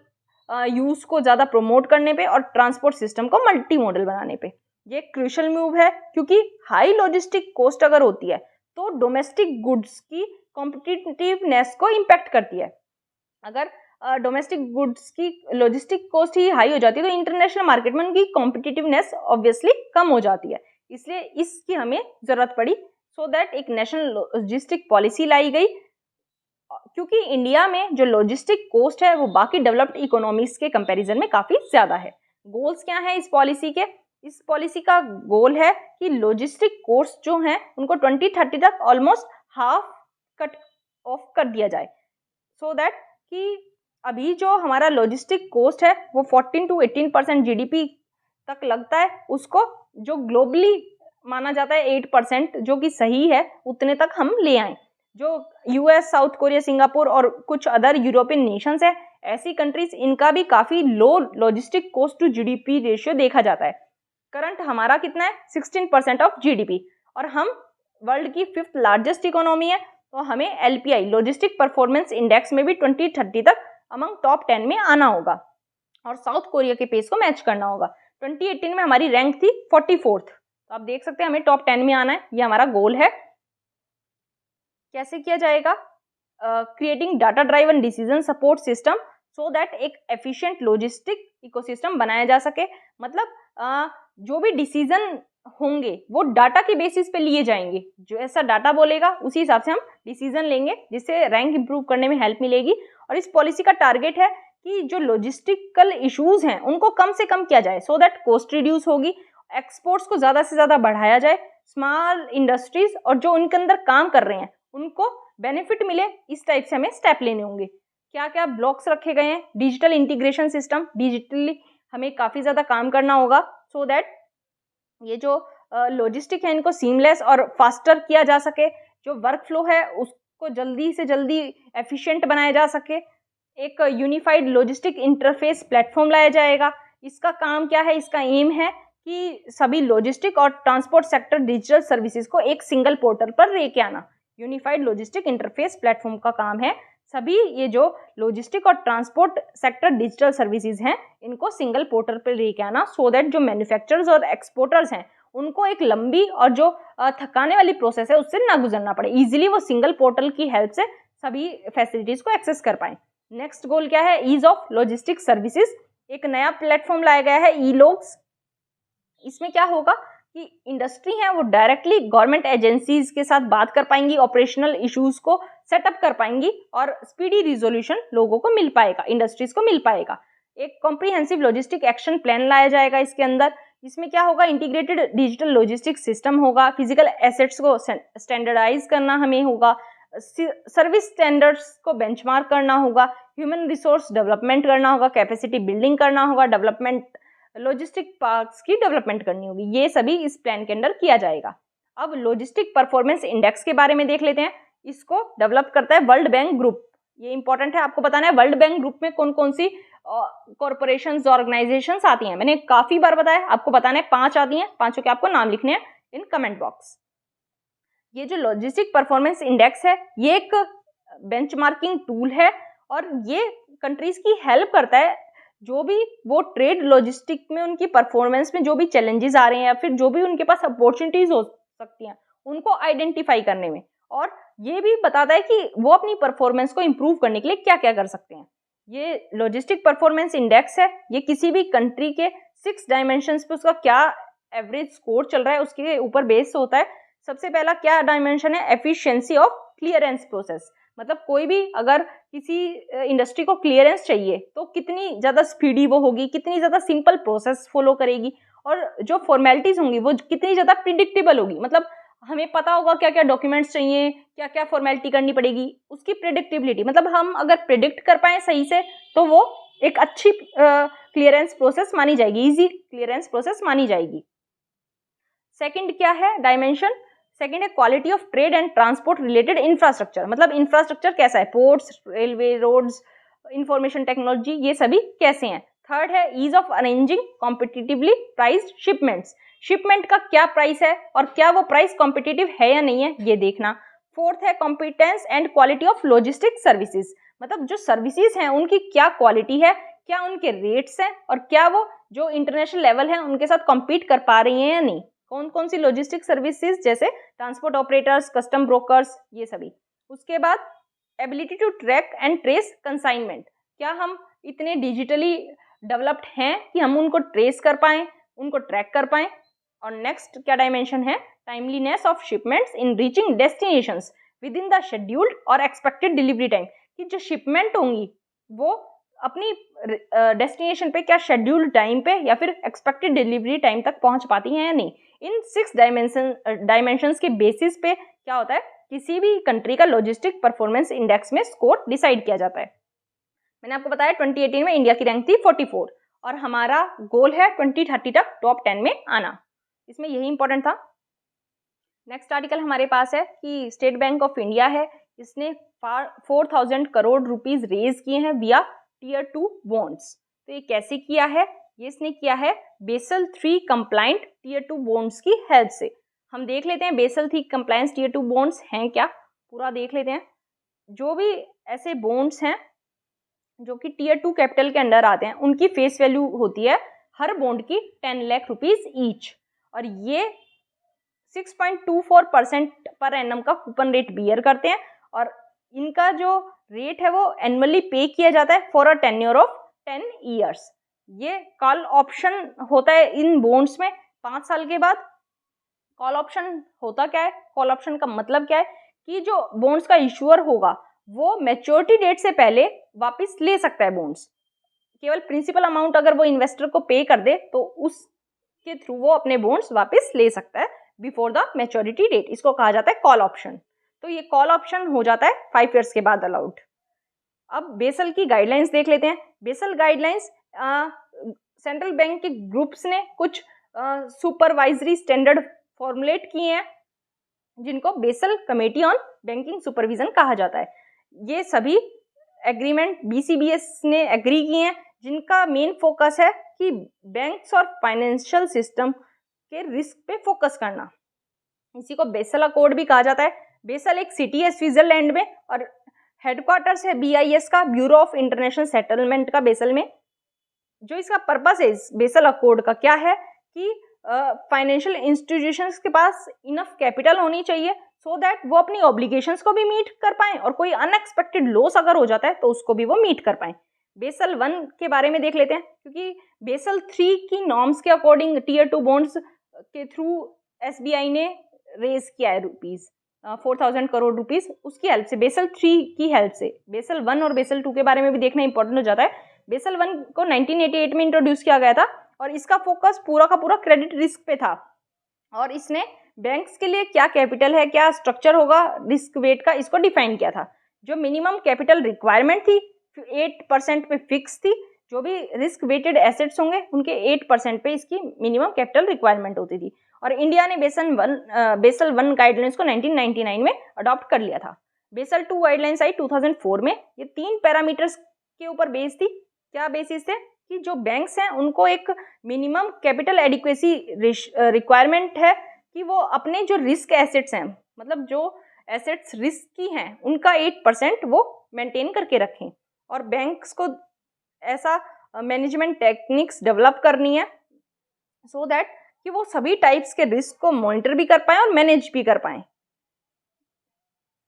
यूज को ज़्यादा प्रमोट करने पे, और ट्रांसपोर्ट सिस्टम को मल्टी मॉडल बनाने पे। ये क्रूशियल मूव है क्योंकि हाई लॉजिस्टिक कॉस्ट अगर होती है तो डोमेस्टिक गुड्स की कॉम्पिटिटिवनेस को इम्पैक्ट करती है। अगर डोमेस्टिक गुड्स की लॉजिस्टिक कॉस्ट ही हाई हो जाती है तो इंटरनेशनल मार्केट में उनकी कॉम्पिटिटिवनेस ऑब्वियसली कम हो जाती है। इसलिए इसकी हमें ज़रूरत पड़ी, सो दैट एक नेशनल लॉजिस्टिक पॉलिसी लाई गई, क्योंकि इंडिया में जो लॉजिस्टिक कॉस्ट है वो बाकी डेवलप्ड इकोनॉमीज के कंपैरिजन में काफ़ी ज़्यादा है। गोल्स क्या है इस पॉलिसी के? इस पॉलिसी का गोल है कि लॉजिस्टिक कॉस्ट जो हैं उनको 2030 तक ऑलमोस्ट हाफ कट ऑफ कर दिया जाए, सो दैट कि अभी जो हमारा लॉजिस्टिक कॉस्ट है वो 14 to 18% GDP तक लगता है, उसको जो ग्लोबली माना जाता है 8% जो कि सही है, उतने तक हम ले आएं। जो US, साउथ कोरिया, सिंगापुर और कुछ अदर यूरोपियन नेशंस है, ऐसी कंट्रीज, इनका भी काफ़ी low logistic cost to GDP ratio देखा जाता है। करंट हमारा कितना है, 16% ऑफ GDP, और हम वर्ल्ड की 5th लार्जेस्ट इकोनॉमी है। तो हमें LPI लॉजिस्टिक परफॉर्मेंस इंडेक्स में भी 2030 तक अमंग टॉप 10 में आना होगा और साउथ कोरिया के पेस को मैच करना होगा। 2018 में हमारी रैंक थी 44th, तो आप देख सकते हैं हमें टॉप 10 में आना है, ये हमारा गोल है। कैसे किया जाएगा? Creating data driven decision support system so that एक एफिशिएंट लॉजिस्टिक इकोसिस्टम बनाया जा सके। मतलब जो भी डिसीजन होंगे वो डाटा के बेसिस पे लिए जाएंगे, जो ऐसा डाटा बोलेगा उसी हिसाब से हम डिसीजन लेंगे, जिससे रैंक इंप्रूव करने में हेल्प मिलेगी। और इस पॉलिसी का टारगेट है कि जो लॉजिस्टिकल इश्यूज हैं उनको कम से कम किया जाए, सो दैट कॉस्ट रिड्यूस होगी, एक्सपोर्ट्स को ज़्यादा से ज़्यादा बढ़ाया जाए, स्मॉल इंडस्ट्रीज और जो उनके अंदर काम कर रहे हैं उनको बेनिफिट मिले। इस टाइप से हमें स्टेप लेने होंगे। क्या क्या ब्लॉक्स रखे गए हैं? डिजिटल इंटीग्रेशन सिस्टम, डिजिटली हमें काफ़ी ज़्यादा काम करना होगा, सो दैट ये जो लॉजिस्टिक है इनको सीमलेस और फास्टर किया जा सके, जो वर्क फ्लो है उसको जल्दी से जल्दी एफिशिएंट बनाया जा सके। एक यूनिफाइड लॉजिस्टिक इंटरफेस प्लेटफॉर्म लाया जाएगा। इसका काम क्या है? इसका एम है कि सभी लॉजिस्टिक और ट्रांसपोर्ट सेक्टर डिजिटल सर्विसेज को एक सिंगल पोर्टल पर लेके आना। यूनिफाइड लॉजिस्टिक इंटरफेस प्लेटफॉर्म का काम है सभी ये जो लॉजिस्टिक और ट्रांसपोर्ट सेक्टर डिजिटल सर्विसेज हैं इनको सिंगल पोर्टल पर लेके आना, सो दैट जो मैन्युफैक्चरर्स और एक्सपोर्टर्स हैं उनको एक लंबी और जो थकाने वाली प्रोसेस है उससे ना गुजरना पड़े, इजीली वो सिंगल पोर्टल की हेल्प से सभी फैसिलिटीज को एक्सेस कर पाएं। नेक्स्ट गोल क्या है? Ease of logistic services. एक नया प्लेटफॉर्म लाया गया है ई-लॉग्स। इसमें क्या होगा कि इंडस्ट्री है वो डायरेक्टली गवर्नमेंट एजेंसीज के साथ बात कर पाएंगी, ऑपरेशनल इश्यूज को सेटअप कर पाएंगी और स्पीडी रिजोल्यूशन लोगों को मिल पाएगा, इंडस्ट्रीज को मिल पाएगा। एक कॉम्प्रिहेंसिव लॉजिस्टिक एक्शन प्लान लाया जाएगा इसके अंदर। इसमें क्या होगा? इंटीग्रेटेड डिजिटल लॉजिस्टिक सिस्टम होगा, फिजिकल एसेट्स को स्टैंडर्डाइज करना हमें होगा, सर्विस स्टैंडर्ड्स को बेंचमार्क करना होगा, ह्यूमन रिसोर्स डेवलपमेंट करना होगा, कैपेसिटी बिल्डिंग करना होगा, डेवलपमेंट लॉजिस्टिक पार्क्स की डेवलपमेंट करनी होगी। ये सभी इस प्लान के अंदर किया जाएगा। अब लॉजिस्टिक परफॉर्मेंस इंडेक्स के बारे में देख लेते हैं। इसको डेवलप करता है वर्ल्ड बैंक ग्रुप। ये इंपॉर्टेंट है, आपको बताना है वर्ल्ड बैंक ग्रुप में कौन कौन सी कॉर्पोरेशंस, ऑर्गेनाइजेशंस आती हैं। मैंने काफी बार बताया, आपको बताना है 5 आती हैं, 5 के आपको नाम लिखने हैं इन कमेंट बॉक्स। ये जो लॉजिस्टिक परफॉर्मेंस इंडेक्स है ये एक बेंचमार्किंग टूल है और ये कंट्रीज की हेल्प करता है जो भी वो ट्रेड लॉजिस्टिक में उनकी परफॉर्मेंस में जो भी चैलेंजेस आ रहे हैं या फिर जो भी उनके पास अपॉर्चुनिटीज हो सकती हैं उनको आइडेंटिफाई करने में, और ये भी बताता है कि वो अपनी परफॉर्मेंस को इम्प्रूव करने के लिए क्या क्या कर सकते हैं। ये लॉजिस्टिक परफॉर्मेंस इंडेक्स है, ये किसी भी कंट्री के 6 डायमेंशंस पे उसका क्या एवरेज स्कोर चल रहा है उसके ऊपर बेस होता है। सबसे पहला क्या डायमेंशन है, एफिशिएंसी ऑफ क्लियरेंस प्रोसेस, मतलब कोई भी अगर किसी इंडस्ट्री को क्लियरेंस चाहिए तो कितनी ज़्यादा स्पीडी वो होगी, कितनी ज़्यादा सिंपल प्रोसेस फॉलो करेगी, और जो फॉर्मेलिटीज होंगी वो कितनी ज़्यादा प्रिडिक्टेबल होगी, मतलब हमें पता होगा क्या क्या डॉक्यूमेंट्स चाहिए, क्या क्या फॉर्मेलिटी करनी पड़ेगी, उसकी प्रिडिक्टेबिलिटी, मतलब हम अगर प्रिडिक्ट कर पाए सही से तो वो एक अच्छी क्लियरेंस प्रोसेस मानी जाएगी, इजी क्लियरेंस प्रोसेस मानी जाएगी। सेकंड क्या है डायमेंशन, सेकंड है quality of trade and transport related infrastructure, मतलब इंफ्रास्ट्रक्चर कैसा है, ports, railway, roads, information technology, ये सभी कैसे हैं। थर्ड है ease of arranging competitively priced shipments, shipment का क्या प्राइस है और क्या वो प्राइस कॉम्पिटिटिव है या नहीं है, ये देखना। फोर्थ है competence and quality of logistic services, मतलब जो सर्विसेज हैं उनकी क्या क्वालिटी है, क्या उनके रेट्स हैं, और क्या वो जो इंटरनेशनल लेवल है उनके साथ कॉम्पीट कर पा रही हैं या नहीं। कौन कौन सी लॉजिस्टिक सर्विसेज, जैसे ट्रांसपोर्ट ऑपरेटर्स, कस्टम ब्रोकर्स, ये सभी। उसके बाद ability to track and trace consignment, क्या हम इतने डिजिटली डेवलप्ड हैं कि हम उनको ट्रेस कर पाएं, उनको ट्रैक कर पाएं। और नेक्स्ट क्या डायमेंशन है, timeliness of shipments in reaching destinations with in the scheduled और एक्सपेक्टेड डिलीवरी टाइम, कि जो शिपमेंट होंगी वो अपनी डेस्टिनेशन पे क्या शेड्यूल्ड टाइम पे या फिर एक्सपेक्टेड डिलीवरी टाइम तक पहुंच पाती हैं या नहीं। इन 6 डायमेंशंस के बेसिस पे क्या होता है, किसी भी कंट्री का लॉजिस्टिक परफॉर्मेंस इंडेक्स में स्कोर डिसाइड किया जाता है। मैंने आपको बताया 2018 में इंडिया की रैंक थी 44 और हमारा गोल है 2030 तक टॉप 10 में आना, इसमें यही इंपॉर्टेंट था। नेक्स्ट आर्टिकल हमारे पास है कि स्टेट बैंक ऑफ इंडिया है, इसने 4000 करोड़ रुपीज रेज किए हैं विया टीयर 2 बॉन्ड्स। तो ये कैसे किया है, ये इसने किया है बेसल 3 कंप्लाइंट टीयर 2 बॉन्ड्स की हेल्प से। हम देख लेते हैं बेसल 3 कंप्लायंस टीयर 2 बॉन्ड्स हैं क्या, पूरा देख लेते हैं। जो भी ऐसे बॉन्ड्स हैं जो कि टीयर 2 कैपिटल के अंडर आते हैं उनकी फेस वैल्यू होती है हर बॉन्ड की 10 लाख रुपीज ईच, और ये 6.24% पर एनम का कूपन रेट बियर करते हैं, और इनका जो रेट है वो एनुअली पे किया जाता है for a tenure of 10 years. ये कॉल ऑप्शन होता है इन बॉन्ड्स में 5 साल के बाद। कॉल ऑप्शन होता क्या है, कॉल ऑप्शन का मतलब क्या है कि जो बॉन्ड्स का इशूअर होगा वो मैच्योरिटी डेट से पहले वापस ले सकता है बॉन्ड्स, केवल प्रिंसिपल अमाउंट अगर वो इन्वेस्टर को पे कर दे तो उसके थ्रू वो अपने बॉन्ड्स वापस ले सकता है बिफोर द मैच्योरिटी डेट, इसको कहा जाता है कॉल ऑप्शन। तो ये कॉल ऑप्शन हो जाता है 5 ईयर्स के बाद अलाउड। अब बेसल की गाइडलाइंस देख लेते हैं। बेसल गाइडलाइंस सेंट्रल बैंक के ग्रुप्स ने कुछ सुपरवाइजरी स्टैंडर्ड फॉर्मुलेट किए हैं जिनको basal committee on banking supervision कहा जाता है। ये सभी एग्रीमेंट बीसीबीएस ने एग्री किए हैं जिनका मेन फोकस है कि बैंक्स और फाइनेंशियल सिस्टम के रिस्क पे फोकस करना। इसी को बेसल अकॉर्ड भी कहा जाता है। बेसल एक सिटी है स्विट्जरलैंड में और हेडक्वार्टर्स है बीआईएस का, ब्यूरो ऑफ इंटरनेशनल सेटलमेंट का बेसल में। जो इसका पर्पस है बेसल अकॉर्ड का क्या है कि फाइनेंशियल इंस्टीट्यूशंस के पास इनफ कैपिटल होनी चाहिए सो दैट वो अपनी ऑब्लिगेशंस को भी मीट कर पाएं और कोई अनएक्सपेक्टेड लॉस अगर हो जाता है तो उसको भी वो मीट कर पाएं। बेसल 1 के बारे में देख लेते हैं क्योंकि बेसल 3 की नॉर्म्स के अकॉर्डिंग टीयर 2 बॉन्ड्स के थ्रू एसबीआई ने रेज किया है रुपीज 4000 करोड़ रुपीज उसकी हेल्प से, बेसल 3 की हेल्प से। बेसल 1 और बेसल 2 के बारे में भी देखना इंपॉर्टेंट हो जाता है। बेसल 1 को 1988 में इंट्रोड्यूस किया गया था और इसका फोकस पूरा का पूरा क्रेडिट रिस्क पे था और इसने बैंक्स के लिए क्या कैपिटल है, क्या स्ट्रक्चर होगा रिस्क वेट का, इसको डिफाइन किया था। जो मिनिमम कैपिटल रिक्वायरमेंट थी 8% पे फिक्स थी, जो भी रिस्क वेटेड एसेट्स होंगे उनके 8% पे इसकी मिनिमम कैपिटल रिक्वायरमेंट होती थी। और इंडिया ने बेसल 1 गाइडलाइंस को 1999 में अडॉप्ट कर लिया था। बेसल 2 गाइडलाइंस आई 2004 में। ये 3 पैरामीटर्स के ऊपर बेस थी। क्या बेसिस थे कि जो बैंक्स हैं उनको एक मिनिमम कैपिटल एडिक्वेसी रिक्वायरमेंट है कि वो अपने जो रिस्क एसेट्स हैं, मतलब जो एसेट्स रिस्क की हैं उनका 8% वो मेंटेन करके रखें। और बैंक्स को ऐसा मैनेजमेंट टेक्निक्स डेवलप करनी है सो दैट कि वो सभी टाइप्स के रिस्क को मॉनिटर भी कर पाएं और मैनेज भी कर पाएं।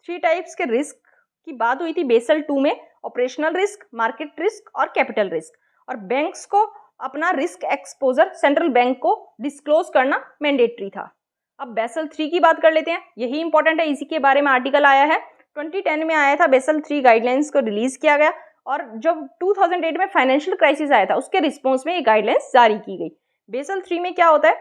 3 टाइप्स के रिस्क की बात हुई थी बेसल 2 में, ऑपरेशनल रिस्क, मार्केट रिस्क और कैपिटल रिस्क। और बैंक्स को अपना रिस्क एक्सपोजर सेंट्रल बैंक को डिस्क्लोज करना मैंडेटरी था। अब बेसल 3 की बात कर लेते हैं, यही इंपॉर्टेंट है, इसी के बारे में आर्टिकल आया है, 2010 में आया था, बेसल 3 गाइडलाइंस को रिलीज किया गया और जब 2008 में फाइनेंशियल क्राइसिस आया था उसके रिस्पॉन्स में ये गाइडलाइंस जारी की गई। बेसल 3 में क्या होता है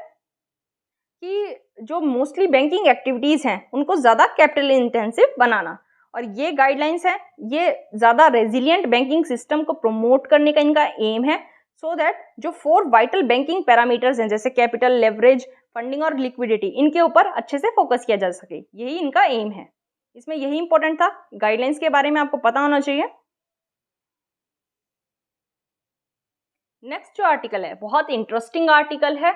कि जो मोस्टली बैंकिंग एक्टिविटीज़ हैं उनको ज़्यादा कैपिटल इंटेंसिव बनाना, और ये गाइडलाइंस है, ये ज़्यादा रेजिलिएंट बैंकिंग सिस्टम को प्रमोट करने का इनका एम है, सो दैट जो 4 वाइटल बैंकिंग पैरामीटर्स हैं जैसे कैपिटल, लेवरेज, फंडिंग और लिक्विडिटी, इनके ऊपर अच्छे से फोकस किया जा सके, यही इनका एम है। इसमें यही इंपॉर्टेंट था, गाइडलाइंस के बारे में आपको पता होना चाहिए। नेक्स्ट जो आर्टिकल है बहुत इंटरेस्टिंग आर्टिकल है,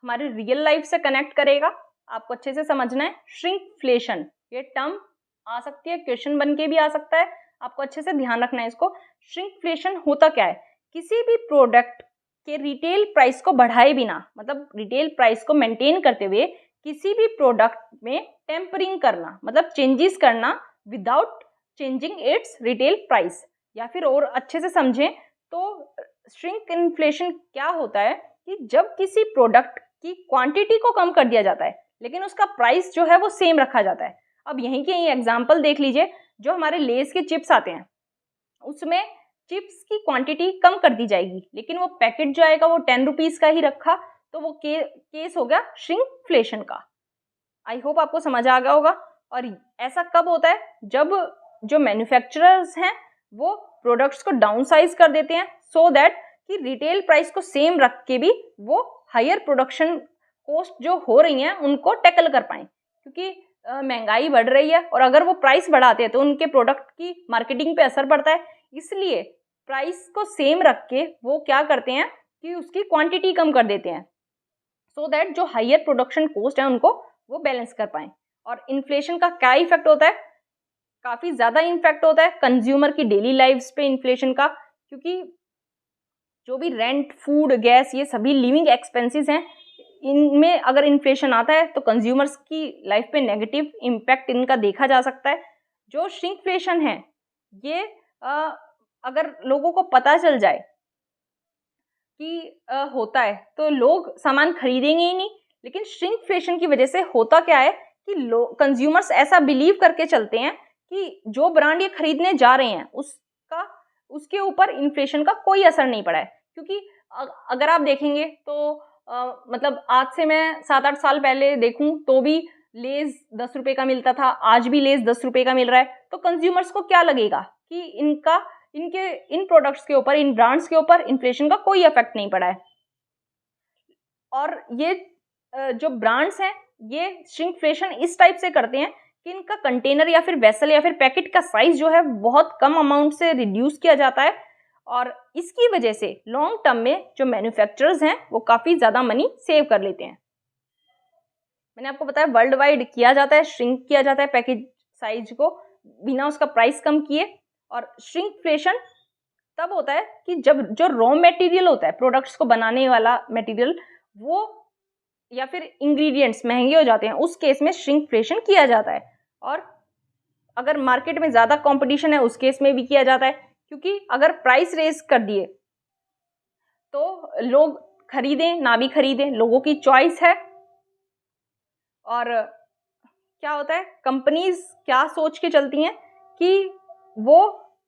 हमारे रियल लाइफ से कनेक्ट करेगा, आपको अच्छे से समझना है। श्रिंकफ्लेशन, ये टर्म आ सकती है, क्वेश्चन बन के भी आ सकता है, आपको अच्छे से ध्यान रखना है इसको। श्रिंकफ्लेशन होता क्या है, किसी भी प्रोडक्ट के रिटेल प्राइस को बढ़ाए बिना, मतलब रिटेल प्राइस को मेंटेन करते हुए किसी भी प्रोडक्ट में टेम्परिंग करना, मतलब चेंजेस करना without changing it's retail price. या फिर और अच्छे से समझें तो श्रिंक इन्फ्लेशन क्या होता है कि जब किसी प्रोडक्ट की क्वांटिटी को कम कर दिया जाता है लेकिन उसका प्राइस जो है वो सेम रखा जाता है। अब यहीं के एग्जांपल देख लीजिए, जो हमारे लेस के चिप्स आते हैं उसमें चिप्स की क्वांटिटी कम कर दी जाएगी लेकिन वो पैकेट जो आएगा वो 10 रुपीज़ का ही रखा, तो वो केस हो गया श्रिंकफ्लेशन का। आई होप आपको समझ आ गया होगा। और ऐसा कब होता है, जब जो मैन्युफैक्चरर्स हैं वो प्रोडक्ट्स को डाउन साइज कर देते हैं सो दैट कि रिटेल प्राइस को सेम रख के भी वो हायर प्रोडक्शन कॉस्ट जो हो रही हैं उनको टैकल कर पाएं, क्योंकि महंगाई बढ़ रही है और अगर वो प्राइस बढ़ाते हैं तो उनके प्रोडक्ट की मार्केटिंग पे असर पड़ता है। इसलिए प्राइस को सेम रख के वो क्या करते हैं कि उसकी क्वांटिटी कम कर देते हैं सो दैट जो हायर प्रोडक्शन कॉस्ट है उनको वो बैलेंस कर पाएं। और इन्फ्लेशन का क्या इफेक्ट होता है, काफ़ी ज़्यादा इम्पैक्ट होता है कंज्यूमर की डेली लाइफ्स पे इन्फ्लेशन का, क्योंकि जो भी रेंट, फूड, गैस, ये सभी लिविंग एक्सपेंसेस हैं, इनमें अगर इन्फ्लेशन आता है तो कंज्यूमर्स की लाइफ पे नेगेटिव इम्पैक्ट इनका देखा जा सकता है। जो श्रिंकफ्लेशन है ये अगर लोगों को पता चल जाए कि होता है तो लोग सामान खरीदेंगे ही नहीं, लेकिन श्रिंकफ्लेशन की वजह से होता क्या है कि कंज्यूमर्स ऐसा बिलीव करके चलते हैं कि जो ब्रांड ये खरीदने जा रहे हैं उसके ऊपर इन्फ्लेशन का कोई असर नहीं पड़ा है। क्योंकि अगर आप देखेंगे तो मतलब आज से मैं 7-8 साल पहले देखूं तो भी लेज 10 रुपए का मिलता था, आज भी लेज 10 रुपए का मिल रहा है, तो कंज्यूमर्स को क्या लगेगा कि इन प्रोडक्ट्स के ऊपर, इन ब्रांड्स के ऊपर इन्फ्लेशन का कोई इफेक्ट नहीं पड़ा है। और ये जो ब्रांड्स हैं ये श्रिंकफ्लेशन इस टाइप से करते हैं कि इनका कंटेनर या फिर वेसल या फिर पैकेट का साइज जो है बहुत कम अमाउंट से रिड्यूस किया जाता है, और इसकी वजह से लॉन्ग टर्म में जो मैन्युफैक्चरर्स हैं वो काफ़ी ज़्यादा मनी सेव कर लेते हैं। मैंने आपको बताया वर्ल्ड वाइड किया जाता है, श्रिंक किया जाता है पैकेज साइज को बिना उसका प्राइस कम किए। और श्रिंकफ्लेशन तब होता है कि जब जो रॉ मटेरियल होता है, प्रोडक्ट्स को बनाने वाला मटेरियल, वो या फिर इंग्रेडिएंट्स महंगे हो जाते हैं, उस केस में श्रिंकफ्लेशन किया जाता है। और अगर मार्केट में ज़्यादा कंपटीशन है उस केस में भी किया जाता है, क्योंकि अगर प्राइस रेज कर दिए तो लोग खरीदें ना भी खरीदें, लोगों की चॉइस है। और क्या होता है, कंपनीज क्या सोच के चलती हैं कि वो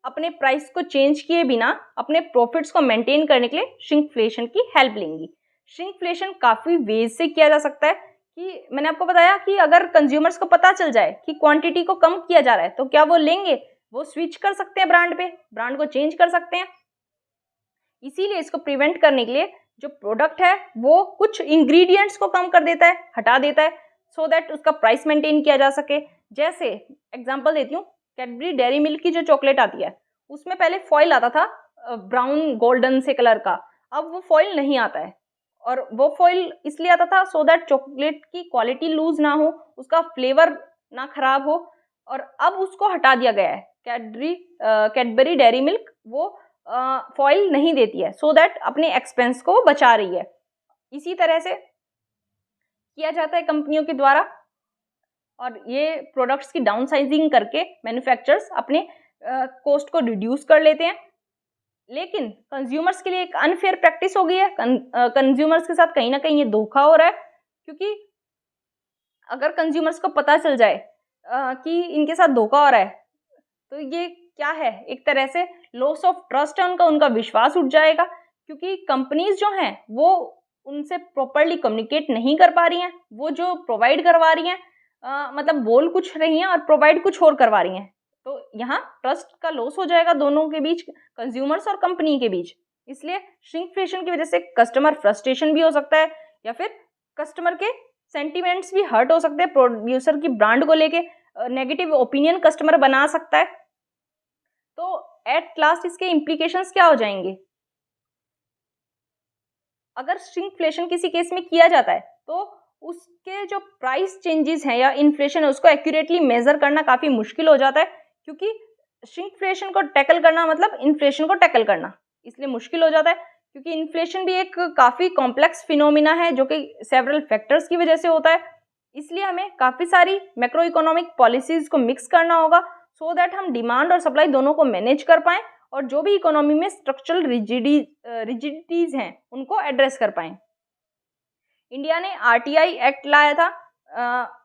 अपने प्राइस को चेंज किए बिना अपने प्रॉफिट्स को मेंटेन करने के लिए श्रिंकफ्लेशन की हेल्प लेंगी। श्रिंकफ्लेशन काफ़ी वेज से किया जा सकता है कि मैंने आपको बताया कि अगर कंज्यूमर्स को पता चल जाए कि क्वांटिटी को कम किया जा रहा है तो क्या वो लेंगे, वो स्विच कर सकते हैं ब्रांड पे, ब्रांड को चेंज कर सकते हैं। इसीलिए इसको प्रिवेंट करने के लिए जो प्रोडक्ट है वो कुछ इंग्रेडिएंट्स को कम कर देता है, हटा देता है, सो दैट उसका प्राइस मेंटेन किया जा सके। जैसे एग्जांपल देती हूँ, कैडबरी डेयरी मिल्क की जो चॉकलेट आती है उसमें पहले फॉइल आता था ब्राउन गोल्डन से कलर का, अब वो फॉइल नहीं आता है। और वो फॉइल इसलिए आता था सो दैट चॉकलेट की क्वालिटी लूज ना हो, उसका फ्लेवर ना खराब हो, और अब उसको हटा दिया गया है। कैडबरी डेयरी मिल्क वो फॉइल नहीं देती है सो दैट अपने एक्सपेंस को बचा रही है। इसी तरह से किया जाता है कंपनियों के द्वारा, और ये प्रोडक्ट्स की डाउन साइजिंग करके मैन्युफैक्चरर्स अपने कॉस्ट को रिड्यूस कर लेते हैं। लेकिन कंज्यूमर्स के लिए एक अनफेयर प्रैक्टिस हो गई है। कंज्यूमर्स के साथ कहीं ना कहीं ये धोखा हो रहा है, क्योंकि अगर कंज्यूमर्स को पता चल जाए कि इनके साथ धोखा हो रहा है तो ये क्या है, एक तरह से लॉस ऑफ ट्रस्ट है उनका विश्वास उठ जाएगा, क्योंकि कंपनीज जो हैं वो उनसे प्रॉपरली कम्युनिकेट नहीं कर पा रही हैं। वो जो प्रोवाइड करवा रही हैं मतलब बोल कुछ रही हैं और प्रोवाइड कुछ और करवा रही हैं, तो यहाँ ट्रस्ट का लॉस हो जाएगा दोनों के बीच, कंज्यूमर्स और कंपनी के बीच। इसलिए श्रिंकफ्लेशन की वजह से कस्टमर फ्रस्ट्रेशन भी हो सकता है, या फिर कस्टमर के सेंटिमेंट्स भी हर्ट हो सकते हैं, प्रोड्यूसर की ब्रांड को लेके नेगेटिव ओपिनियन कस्टमर बना सकता है। तो एट लास्ट इसके इम्प्लीकेशंस क्या हो जाएंगे? अगर श्रिंकफ्लेशन किसी केस में किया जाता है तो उसके जो प्राइस चेंजेस हैं या इन्फ्लेशन है उसको एक्यूरेटली मेजर करना काफ़ी मुश्किल हो जाता है, क्योंकि श्रिंकफ्लेशन को टैकल करना मतलब इन्फ्लेशन को टैकल करना इसलिए मुश्किल हो जाता है, क्योंकि इन्फ्लेशन भी एक काफ़ी कॉम्प्लेक्स फिनोमिना है जो कि सेवरल फैक्टर्स की वजह से होता है। इसलिए हमें काफ़ी सारी मैक्रो इकोनॉमिक पॉलिसीज़ को मिक्स करना होगा, सो दैट हम डिमांड और सप्लाई दोनों को मैनेज कर पाएँ और जो भी इकोनॉमी में स्ट्रक्चरल रिजिडिटीज़ हैं उनको एड्रेस कर पाएँ। इंडिया ने आरटीआई एक्ट लाया था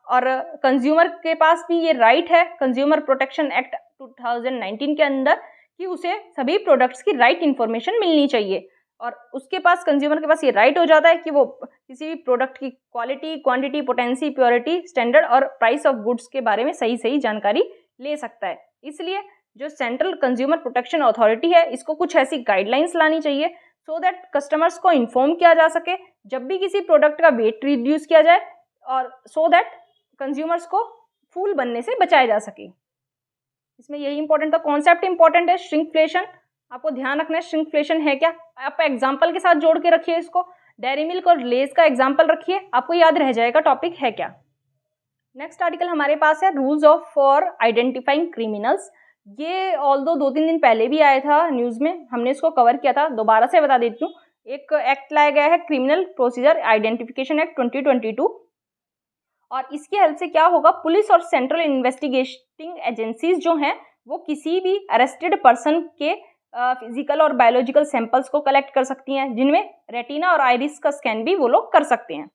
और कंज्यूमर के पास भी ये राइट है, कंज्यूमर प्रोटेक्शन एक्ट 2019 के अंदर, कि उसे सभी प्रोडक्ट्स की राइट इन्फॉर्मेशन मिलनी चाहिए, और उसके पास कंज्यूमर के पास ये राइट हो जाता है कि वो किसी भी प्रोडक्ट की quality, quantity, potency, purity, standard और प्राइस ऑफ गुड्स के बारे में सही जानकारी ले सकता है। इसलिए जो सेंट्रल कंज्यूमर प्रोटेक्शन अथॉरिटी है इसको कुछ ऐसी गाइडलाइंस लानी चाहिए सो दैट कस्टमर्स को इन्फॉर्म किया जा सके जब भी किसी प्रोडक्ट का वेट रिड्यूस किया जाए, और सो दैट कंज्यूमर्स को फूल बनने से बचाया जा सके। इसमें यही इंपॉर्टेंट था, कॉन्सेप्ट इंपॉर्टेंट है। श्रिंकफ्लेशन आपको ध्यान रखना है, श्रिंकफ्लेशन है क्या, आप एग्जाम्पल के साथ जोड़ के रखिए इसको, डेयरी मिल्क और लेज का एग्जाम्पल रखिए, आपको याद रह जाएगा टॉपिक है क्या। नेक्स्ट आर्टिकल हमारे पास है rules of for identifying criminals. ये ऑल्दो 2-3 दिन पहले भी आया था न्यूज़ में, हमने इसको कवर किया था, दोबारा से बता देती हूँ। एक एक्ट लाया गया है, क्रिमिनल प्रोसीजर आइडेंटिफिकेशन एक्ट 2022, और इसकी हेल्प से क्या होगा, पुलिस और सेंट्रल इन्वेस्टिगेटिंग एजेंसीज जो हैं वो किसी भी अरेस्टेड पर्सन के फिजिकल और बायोलॉजिकल सैंपल्स को कलेक्ट कर सकती हैं, जिनमें रेटिना और आइरिस का स्कैन भी वो लोग कर सकते हैं।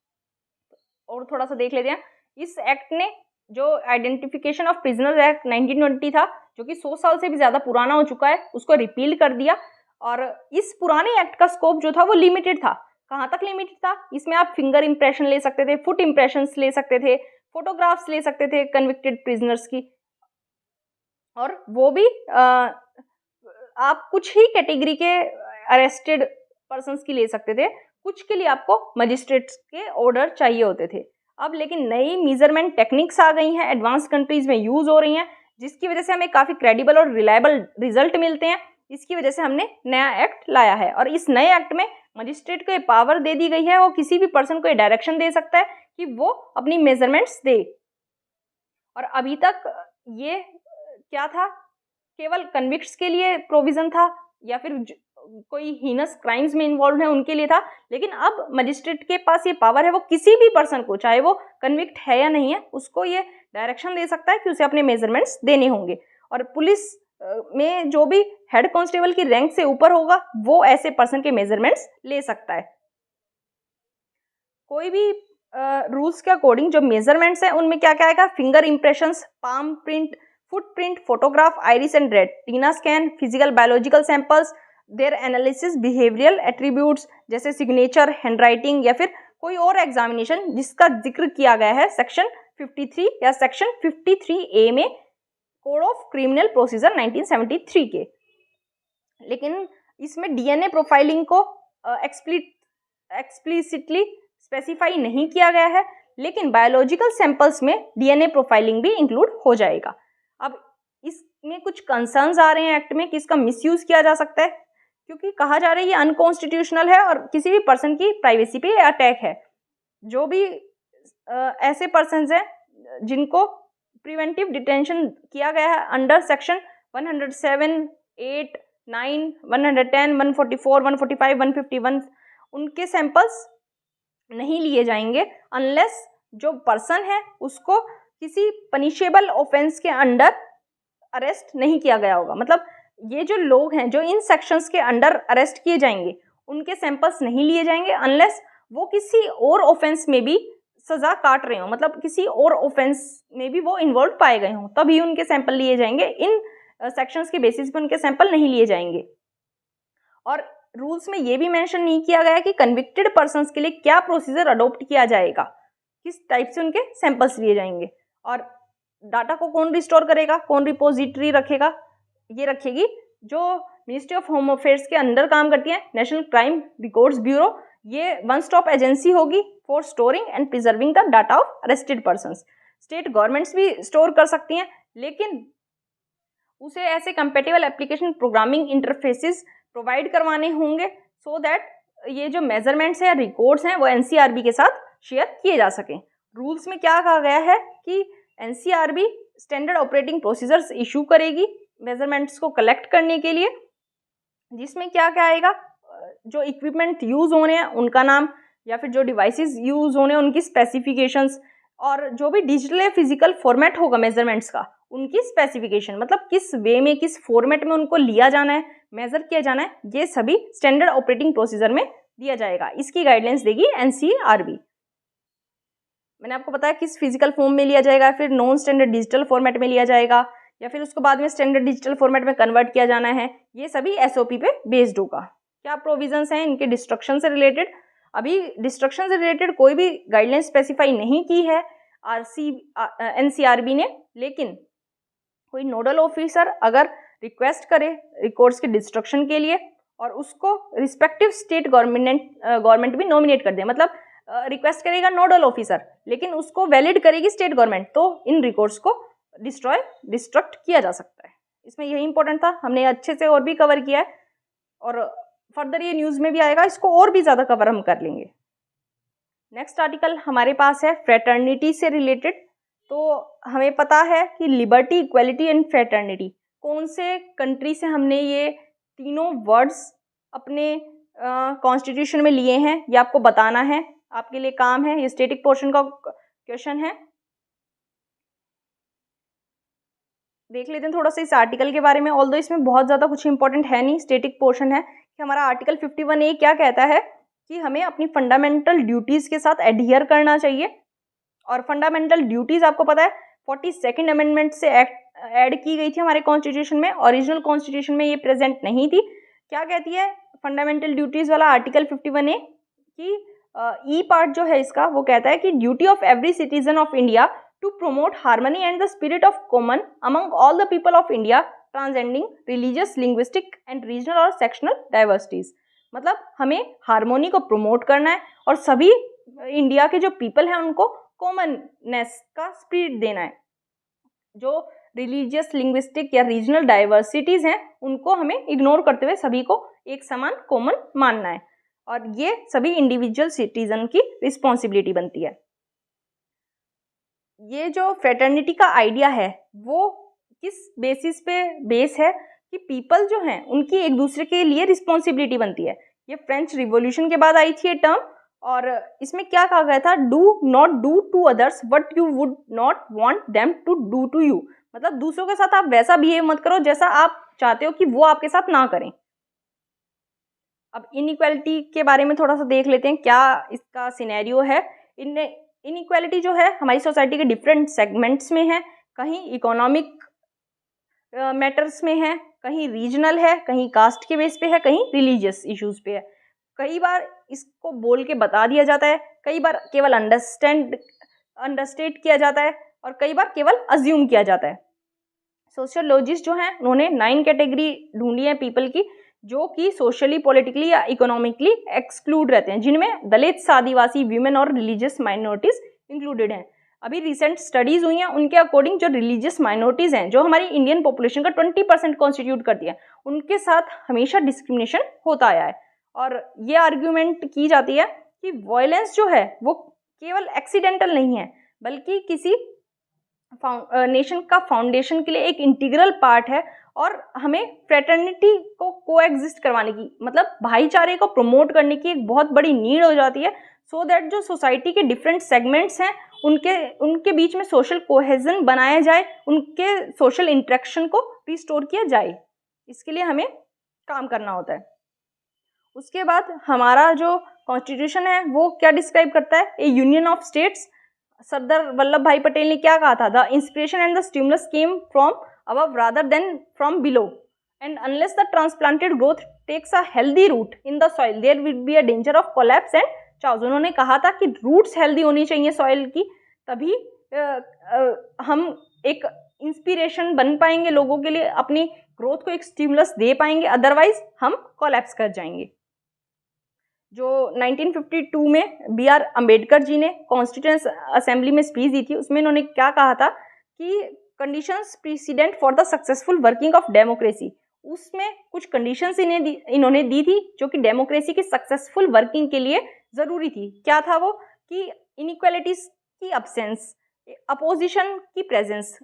और थोड़ा सा देख लेते हैं, इस एक्ट ने जो आइडेंटिफिकेशन ऑफ प्रिजनर एक्ट 1920 था, जो कि 100 साल से भी ज़्यादा पुराना हो चुका है, उसको रिपील कर दिया। और इस पुराने एक्ट का स्कोप जो था वो लिमिटेड था। कहाँ तक लिमिटेड था? इसमें आप फिंगर इंप्रेशन ले सकते थे, फुट इंप्रेशंस ले सकते थे, फोटोग्राफ्स ले सकते थे कन्विक्टेड प्रिजनर्स की, और वो भी आप कुछ ही कैटेगरी के अरेस्टेड पर्सन्स की ले सकते थे, कुछ के लिए आपको मजिस्ट्रेट्स के ऑर्डर चाहिए होते थे। अब लेकिन नई मेजरमेंट टेक्निक्स आ गई हैं, एडवांस कंट्रीज में यूज हो रही हैं, जिसकी वजह से हमें काफ़ी क्रेडिबल और रिलायबल रिजल्ट मिलते हैं। इसकी वजह से हमने नया एक्ट लाया है, और इस नए एक्ट में मजिस्ट्रेट को ये पावर दे दी गई है, वो किसी भी पर्सन को ये डायरेक्शन दे सकता है कि वो अपनी मेजरमेंट्स दे। और अभी तक ये क्या था, केवल कन्विक्ट्स के लिए प्रोविज़न था, या फिर कोई हीनस क्राइम्स में इन्वॉल्व है उनके लिए था, लेकिन अब मजिस्ट्रेट के पास ये पावर है, वो किसी भी पर्सन को, चाहे वो कन्विक्ट है या नहीं है, उसको ये डायरेक्शन दे सकता है कि उसे अपने मेजरमेंट्स देने होंगे। और पुलिस में जो भी हेड कांस्टेबल की रैंक से ऊपर होगा वो ऐसे पर्सन के मेजरमेंट्स ले सकता है। कोई भी रूल्स के अकॉर्डिंग जो मेजरमेंट्स हैं उनमें क्या क्या आएगा, finger impressions, palm print, footprint, photograph, iris and retina scan, physical biological samples, their analysis, behavioural attributes जैसे सिग्नेचर, हैंडराइटिंग, या फिर कोई और एग्जामिनेशन जिसका जिक्र किया गया है सेक्शन 53 या सेक्शन 53A में कोड ऑफ क्रिमिनल प्रोसीजर 1973 के। लेकिन इसमें डीएनए प्रोफाइलिंग को एक्सप्लिसिटली स्पेसिफाई नहीं किया गया है, लेकिन बायोलॉजिकल सैंपल्स में डीएनए प्रोफाइलिंग भी इंक्लूड हो जाएगा। अब इसमें कुछ कंसर्न्स आ रहे हैं एक्ट में कि इसका मिसयूज किया जा सकता है, क्योंकि कहा जा रहा है ये अनकॉन्स्टिट्यूशनल है और किसी भी पर्सन की प्राइवेसी पे अटैक है। जो भी ऐसे पर्सन्स हैं जिनको प्रिवेंटिव डिटेंशन किया गया है अंडर सेक्शन 107, 8, 9, 110, 144, 145, 151, उनके सैंपल्स नहीं लिए जाएंगे अनलेस जो पर्सन है उसको किसी पनिशेबल ऑफेंस के अंडर अरेस्ट नहीं किया गया होगा। मतलब ये जो लोग हैं जो इन सेक्शंस के अंडर अरेस्ट किए जाएंगे उनके सैंपल्स नहीं लिए जाएंगे अनलेस वो किसी और ऑफेंस में भी सजा काट रहे हो, मतलब किसी और ऑफेंस में भी वो इन्वॉल्व पाए गए हों, तभी उनके सैंपल लिए जाएंगे। इन सेक्शंस के बेसिस पे उनके सैंपल नहीं लिए जाएंगे। और रूल्स में ये भी मेंशन नहीं किया गया कि कन्विक्टेड पर्सन्स के लिए क्या प्रोसीजर अडॉप्ट किया जाएगा, किस टाइप से उनके सैंपल्स लिए जाएंगे, और डाटा को कौन रिस्टोर करेगा, कौन रिपोजिटरी रखेगा। ये रखेगी जो मिनिस्ट्री ऑफ होम अफेयर्स के अंडर काम करती है, नेशनल क्राइम रिकॉर्ड्स ब्यूरो। ये वन स्टॉप एजेंसी होगी for storing and preserving the data of arrested persons. State governments भी स्टोर कर सकती हैं, लेकिन उसे ऐसे compatible application programming interfaces provide करवाने होंगे सो दैट ये जो मेजरमेंट्स हैं, रिकॉर्ड्स हैं, वो एनसीआरबी के साथ शेयर किए जा सकें। रूल्स में क्या कहा गया है कि NCRB standard operating procedures issue करेगी मेजरमेंट्स को कलेक्ट करने के लिए, जिसमें क्या क्या आएगा, जो इक्विपमेंट यूज़ होने हैं उनका नाम, या फिर जो डिवाइसेस यूज़ होने हैं उनकी स्पेसिफिकेशंस, और जो भी डिजिटल या फिजिकल फॉर्मेट होगा मेजरमेंट्स का उनकी स्पेसिफिकेशन, मतलब किस वे में, किस फॉर्मेट में उनको लिया जाना है, मेजर किया जाना है, ये सभी स्टैंडर्ड ऑपरेटिंग प्रोसीजर में दिया जाएगा। इसकी गाइडेंस देगी एनसीआरबी। मैंने आपको बताया किस फिजिकल फॉर्म में लिया जाएगा, फिर नॉन स्टैंडर्ड डिजिटल फॉर्मेट में लिया जाएगा, या फिर उसको बाद में स्टैंडर्ड डिजिटल फॉर्मेट में कन्वर्ट किया जाना है। ये सभी एसओपी पे बेस्ड होगा। क्या प्रोविजंस हैं इनके डिस्ट्रक्शन से रिलेटेड? अभी डिस्ट्रक्शन से रिलेटेड कोई भी गाइडलाइन स्पेसिफाई नहीं की है एनसीआरबी ने, लेकिन कोई नोडल ऑफिसर अगर रिक्वेस्ट करे रिकॉर्ड्स के डिस्ट्रक्शन के लिए और उसको रिस्पेक्टिव स्टेट गवर्नमेंट भी नॉमिनेट कर दे, मतलब रिक्वेस्ट करेगा नोडल ऑफिसर लेकिन उसको वैलिड करेगी स्टेट गवर्नमेंट, तो इन रिकॉर्ड्स को डिस्ट्रक्ट किया जा सकता है। इसमें यही इंपॉर्टेंट था, हमने अच्छे से और भी कवर किया है और फर्दर ये न्यूज़ में भी आएगा, इसको और भी ज़्यादा कवर हम कर लेंगे। नेक्स्ट आर्टिकल हमारे पास है फ्रेटर्निटी से रिलेटेड। तो हमें पता है कि लिबर्टी, इक्वलिटी एंड फ्रेटर्निटी, कौन से कंट्री से हमने ये तीनों वर्ड्स अपने कॉन्स्टिट्यूशन में लिए हैं, ये आपको बताना है, आपके लिए काम है। ये स्टैटिक पोर्शन का क्वेश्चन है। देख लेते हैं थोड़ा सा इस आर्टिकल के बारे में, ऑल्दो इसमें बहुत ज़्यादा कुछ इंपॉर्टेंट है नहीं, स्टैटिक पोर्शन है कि हमारा आर्टिकल 51A क्या कहता है कि हमें अपनी फंडामेंटल ड्यूटीज़ के साथ एडहियर करना चाहिए। और फंडामेंटल ड्यूटीज़ आपको पता है 42nd अमेंडमेंट से ऐड की गई थी हमारे कॉन्स्टिट्यूशन में, ओरिजिनल कॉन्स्टिट्यूशन में ये प्रेजेंट नहीं थी। क्या कहती है फंडामेंटल ड्यूटीज़ वाला आर्टिकल 51A की ई पार्ट जो है इसका, वो कहता है कि duty of every citizen of India to promote harmony and the spirit of common among all the people of India, transcending religious, linguistic and regional और sectional diversities। मतलब हमें हारमोनी को प्रमोट करना है और सभी इंडिया के जो पीपल हैं उनको कॉमननेस का स्पिरिट देना है। जो रिलीजियस, लिंग्विस्टिक या रीजनल डाइवर्सिटीज़ हैं उनको हमें इग्नोर करते हुए सभी को एक समान कॉमन मानना है, और ये सभी इंडिविजुअल सिटीजन की रिस्पॉन्सिबिलिटी बनती है। ये जो फ्रेटर्निटी का आइडिया है वो किस बेसिस पे बेस है कि पीपल जो हैं उनकी एक दूसरे के लिए रिस्पॉन्सिबिलिटी बनती है। ये फ्रेंच रिवॉल्यूशन के बाद आई थी ये टर्म, और इसमें क्या कहा गया था, do not do to others what you would not want them to do to you. मतलब दूसरों के साथ आप वैसा बिहेव मत करो जैसा आप चाहते हो कि वो आपके साथ ना करें। अब इनइक्वालिटी के बारे में थोड़ा सा देख लेते हैं क्या इसका सिनेरियो है। इनइक्वालिटी जो है हमारी सोसाइटी के डिफरेंट सेगमेंट्स में है, कहीं इकोनॉमिक मैटर्स में है, कहीं रीजनल है, कहीं कास्ट के बेस पे है, कहीं रिलीजियस इश्यूज पे है। कई बार इसको बोल के बता दिया जाता है, कई बार केवल अंडरस्टेट किया जाता है, और कई बार केवल अज्यूम किया जाता है। सोशियोलॉजिस्ट जो हैं उन्होंने 9 कैटेगरी ढूंढी है पीपल की, जो कि सोशली, पॉलिटिकली या इकोनॉमिकली एक्सक्लूड रहते हैं, जिनमें दलित, आदिवासी, वीमेन और रिलीजियस माइनॉरिटीज इंक्लूडेड हैं। अभी रिसेंट स्टडीज हुई हैं, उनके अकॉर्डिंग जो रिलीजियस माइनॉरिटीज हैं, जो हमारी इंडियन पॉपुलेशन का 20% कॉन्स्टिट्यूट करती है, उनके साथ हमेशा डिस्क्रिमिनेशन होता आया है। और ये आर्ग्यूमेंट की जाती है कि वायलेंस जो है वो केवल एक्सीडेंटल नहीं है, बल्कि किसी नेशन का फाउंडेशन के लिए एक इंटीग्रल पार्ट है, और हमें फ्रेटर्निटी को कोएग्जिस्ट करवाने की, मतलब भाईचारे को प्रमोट करने की एक बहुत बड़ी नीड हो जाती है, सो दैट जो सोसाइटी के डिफरेंट सेगमेंट्स हैं उनके बीच में सोशल कोहेजन बनाया जाए, उनके सोशल इंटरेक्शन को रिस्टोर किया जाए। इसके लिए हमें काम करना होता है। उसके बाद हमारा जो कॉन्स्टिट्यूशन है वो क्या डिस्क्राइब करता है, a union of states. Sardar Vallabh Bhai Patel ने क्या कहा था, the inspiration and the stimulus came from above rather than from below, and unless the transplanted growth takes a healthy root in the soil there will be a danger of collapse and chaos. उन्होंने कहा था कि रूट्स हेल्दी होनी चाहिए सॉइल की, तभी हम एक इंस्पिरेशन बन पाएंगे लोगों के लिए, अपनी ग्रोथ को एक स्टिमुलस दे पाएंगे, अदरवाइज हम कोलैप्स कर जाएंगे। जो 1952 में बी आर अम्बेडकर जी ने कॉन्स्टिट्यूएंट असेंबली में स्पीच दी थी, उसमें इन्होंने क्या कहा था कि conditions president for the successful working of democracy. उसमें कुछ कंडीशंस इन्होंने दी थी जो कि डेमोक्रेसी की सक्सेसफुल वर्किंग के लिए ज़रूरी थी। क्या था वो, कि इनइक्वालिटीज की अब्सेंस, अपोजिशन की presence,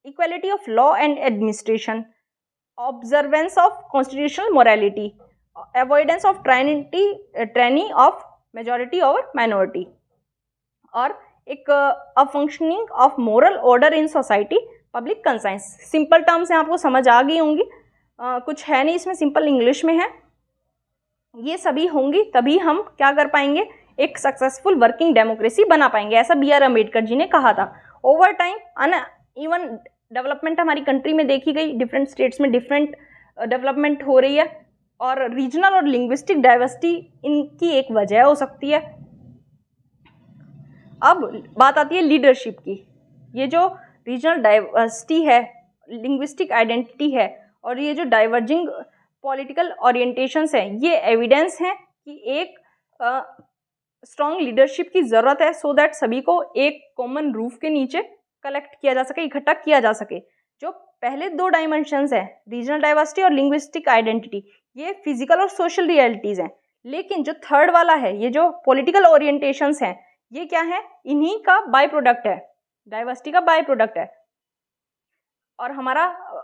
equality of law and administration, observance of constitutional morality, avoidance of tyranny of majority over minority, और एक uh functioning of moral order in society, public conscience. Simple terms हैं, आपको समझ आ गई होंगी, कुछ है नहीं इसमें, सिंपल इंग्लिश में है। ये सभी होंगी तभी हम क्या कर पाएंगे, एक सक्सेसफुल वर्किंग डेमोक्रेसी बना पाएंगे, ऐसा बी आर अम्बेडकर जी ने कहा था। ओवर टाइम अनइवन डेवलपमेंट हमारी कंट्री में देखी गई, डिफरेंट स्टेट्स में डिफरेंट डेवलपमेंट हो रही है, और रीजनल और लिंग्विस्टिक डाइवर्सिटी इनकी एक वजह हो सकती है। अब बात आती है लीडरशिप की। ये जो रीजनल डाइवर्सिटी है, लिंग्विस्टिक आइडेंटिटी है, और ये जो डाइवर्जिंग पॉलिटिकल ओरिएंटेशंस हैं, ये एविडेंस हैं कि एक स्ट्रॉन्ग लीडरशिप की ज़रूरत है, सो दैट सभी को एक कॉमन रूफ के नीचे कलेक्ट किया जा सके, इकट्ठा किया जा सके। जो पहले दो डायमेंशंस हैं, रीजनल डाइवर्सिटी और लिंग्विस्टिक आइडेंटिटी, ये फिजिकल और सोशल रियलिटीज़ हैं, लेकिन जो थर्ड वाला है, ये जो पॉलिटिकल ओरिएंटेशंस हैं, ये क्या है, इन्हीं का बाय प्रोडक्ट है, डाइवर्सिटी का बाय प्रोडक्ट है। और हमारा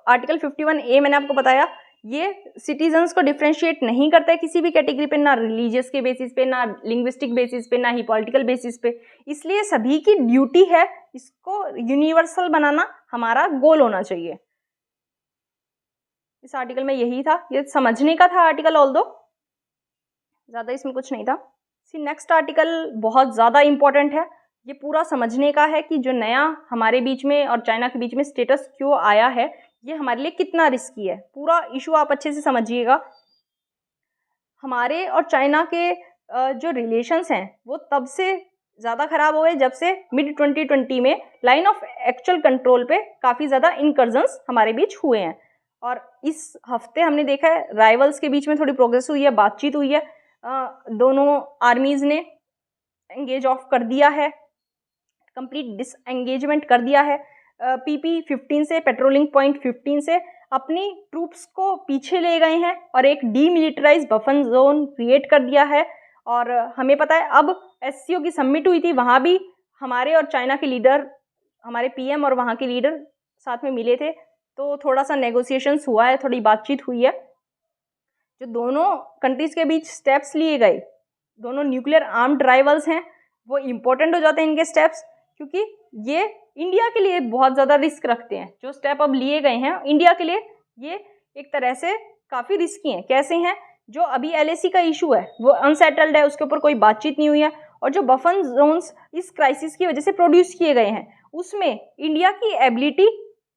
आर्टिकल 51A मैंने आपको बताया, ये सिटीजन्स को डिफ्रेंशिएट नहीं करता है किसी भी कैटेगरी पे, ना रिलीजियस के बेसिस पे, ना लिंग्विस्टिक बेसिस पे, ना ही पॉलिटिकल बेसिस पे। इसलिए सभी की ड्यूटी है इसको यूनिवर्सल बनाना, हमारा गोल होना चाहिए। इस आर्टिकल में यही था, ये समझने का था आर्टिकल, ऑल्दो ज़्यादा इसमें कुछ नहीं था। नेक्स्ट आर्टिकल बहुत ज़्यादा इंपॉर्टेंट है, ये पूरा समझने का है कि जो नया हमारे बीच में और चाइना के बीच में स्टेटस क्यों आया है, ये हमारे लिए कितना रिस्की है। पूरा इशू आप अच्छे से समझिएगा। हमारे और चाइना के जो रिलेशंस हैं वो तब से ज़्यादा ख़राब हो गए जब से मिड 2020 में लाइन ऑफ एक्चुअल कंट्रोल पे काफ़ी ज़्यादा इनकर्जन्स हमारे बीच हुए हैं। और इस हफ्ते हमने देखा है राइवल्स के बीच में थोड़ी प्रोग्रेस हुई है, बातचीत हुई है, दोनों आर्मीज़ ने एंगेज ऑफ कर दिया है, कंप्लीट डिसएंगेजमेंट कर दिया है। PP-15 से, पेट्रोलिंग पॉइंट 15 से अपनी ट्रूप्स को पीछे ले गए हैं और एक डीमिलिटराइज बफर जोन क्रिएट कर दिया है। और हमें पता है अब SCO की समिट हुई थी, वहाँ भी हमारे और चाइना के लीडर, हमारे PM और वहाँ के लीडर साथ में मिले थे, तो थोड़ा सा नेगोशिएशंस हुआ है, थोड़ी बातचीत हुई है। जो दोनों कंट्रीज़ के बीच स्टेप्स लिए गए, दोनों न्यूक्लियर आर्म्ड राइवल्स हैं, वो इम्पोर्टेंट हो जाते हैं इनके स्टेप्स, क्योंकि ये इंडिया के लिए बहुत ज़्यादा रिस्क रखते हैं। जो स्टेप अब लिए गए हैं इंडिया के लिए, ये एक तरह से काफ़ी रिस्की हैं। कैसे हैं, जो अभी LAC का इशू है वो अनसेटल्ड है, उसके ऊपर कोई बातचीत नहीं हुई है, और जो बफर जोन्स इस क्राइसिस की वजह से प्रोड्यूस किए गए हैं, उसमें इंडिया की एबिलिटी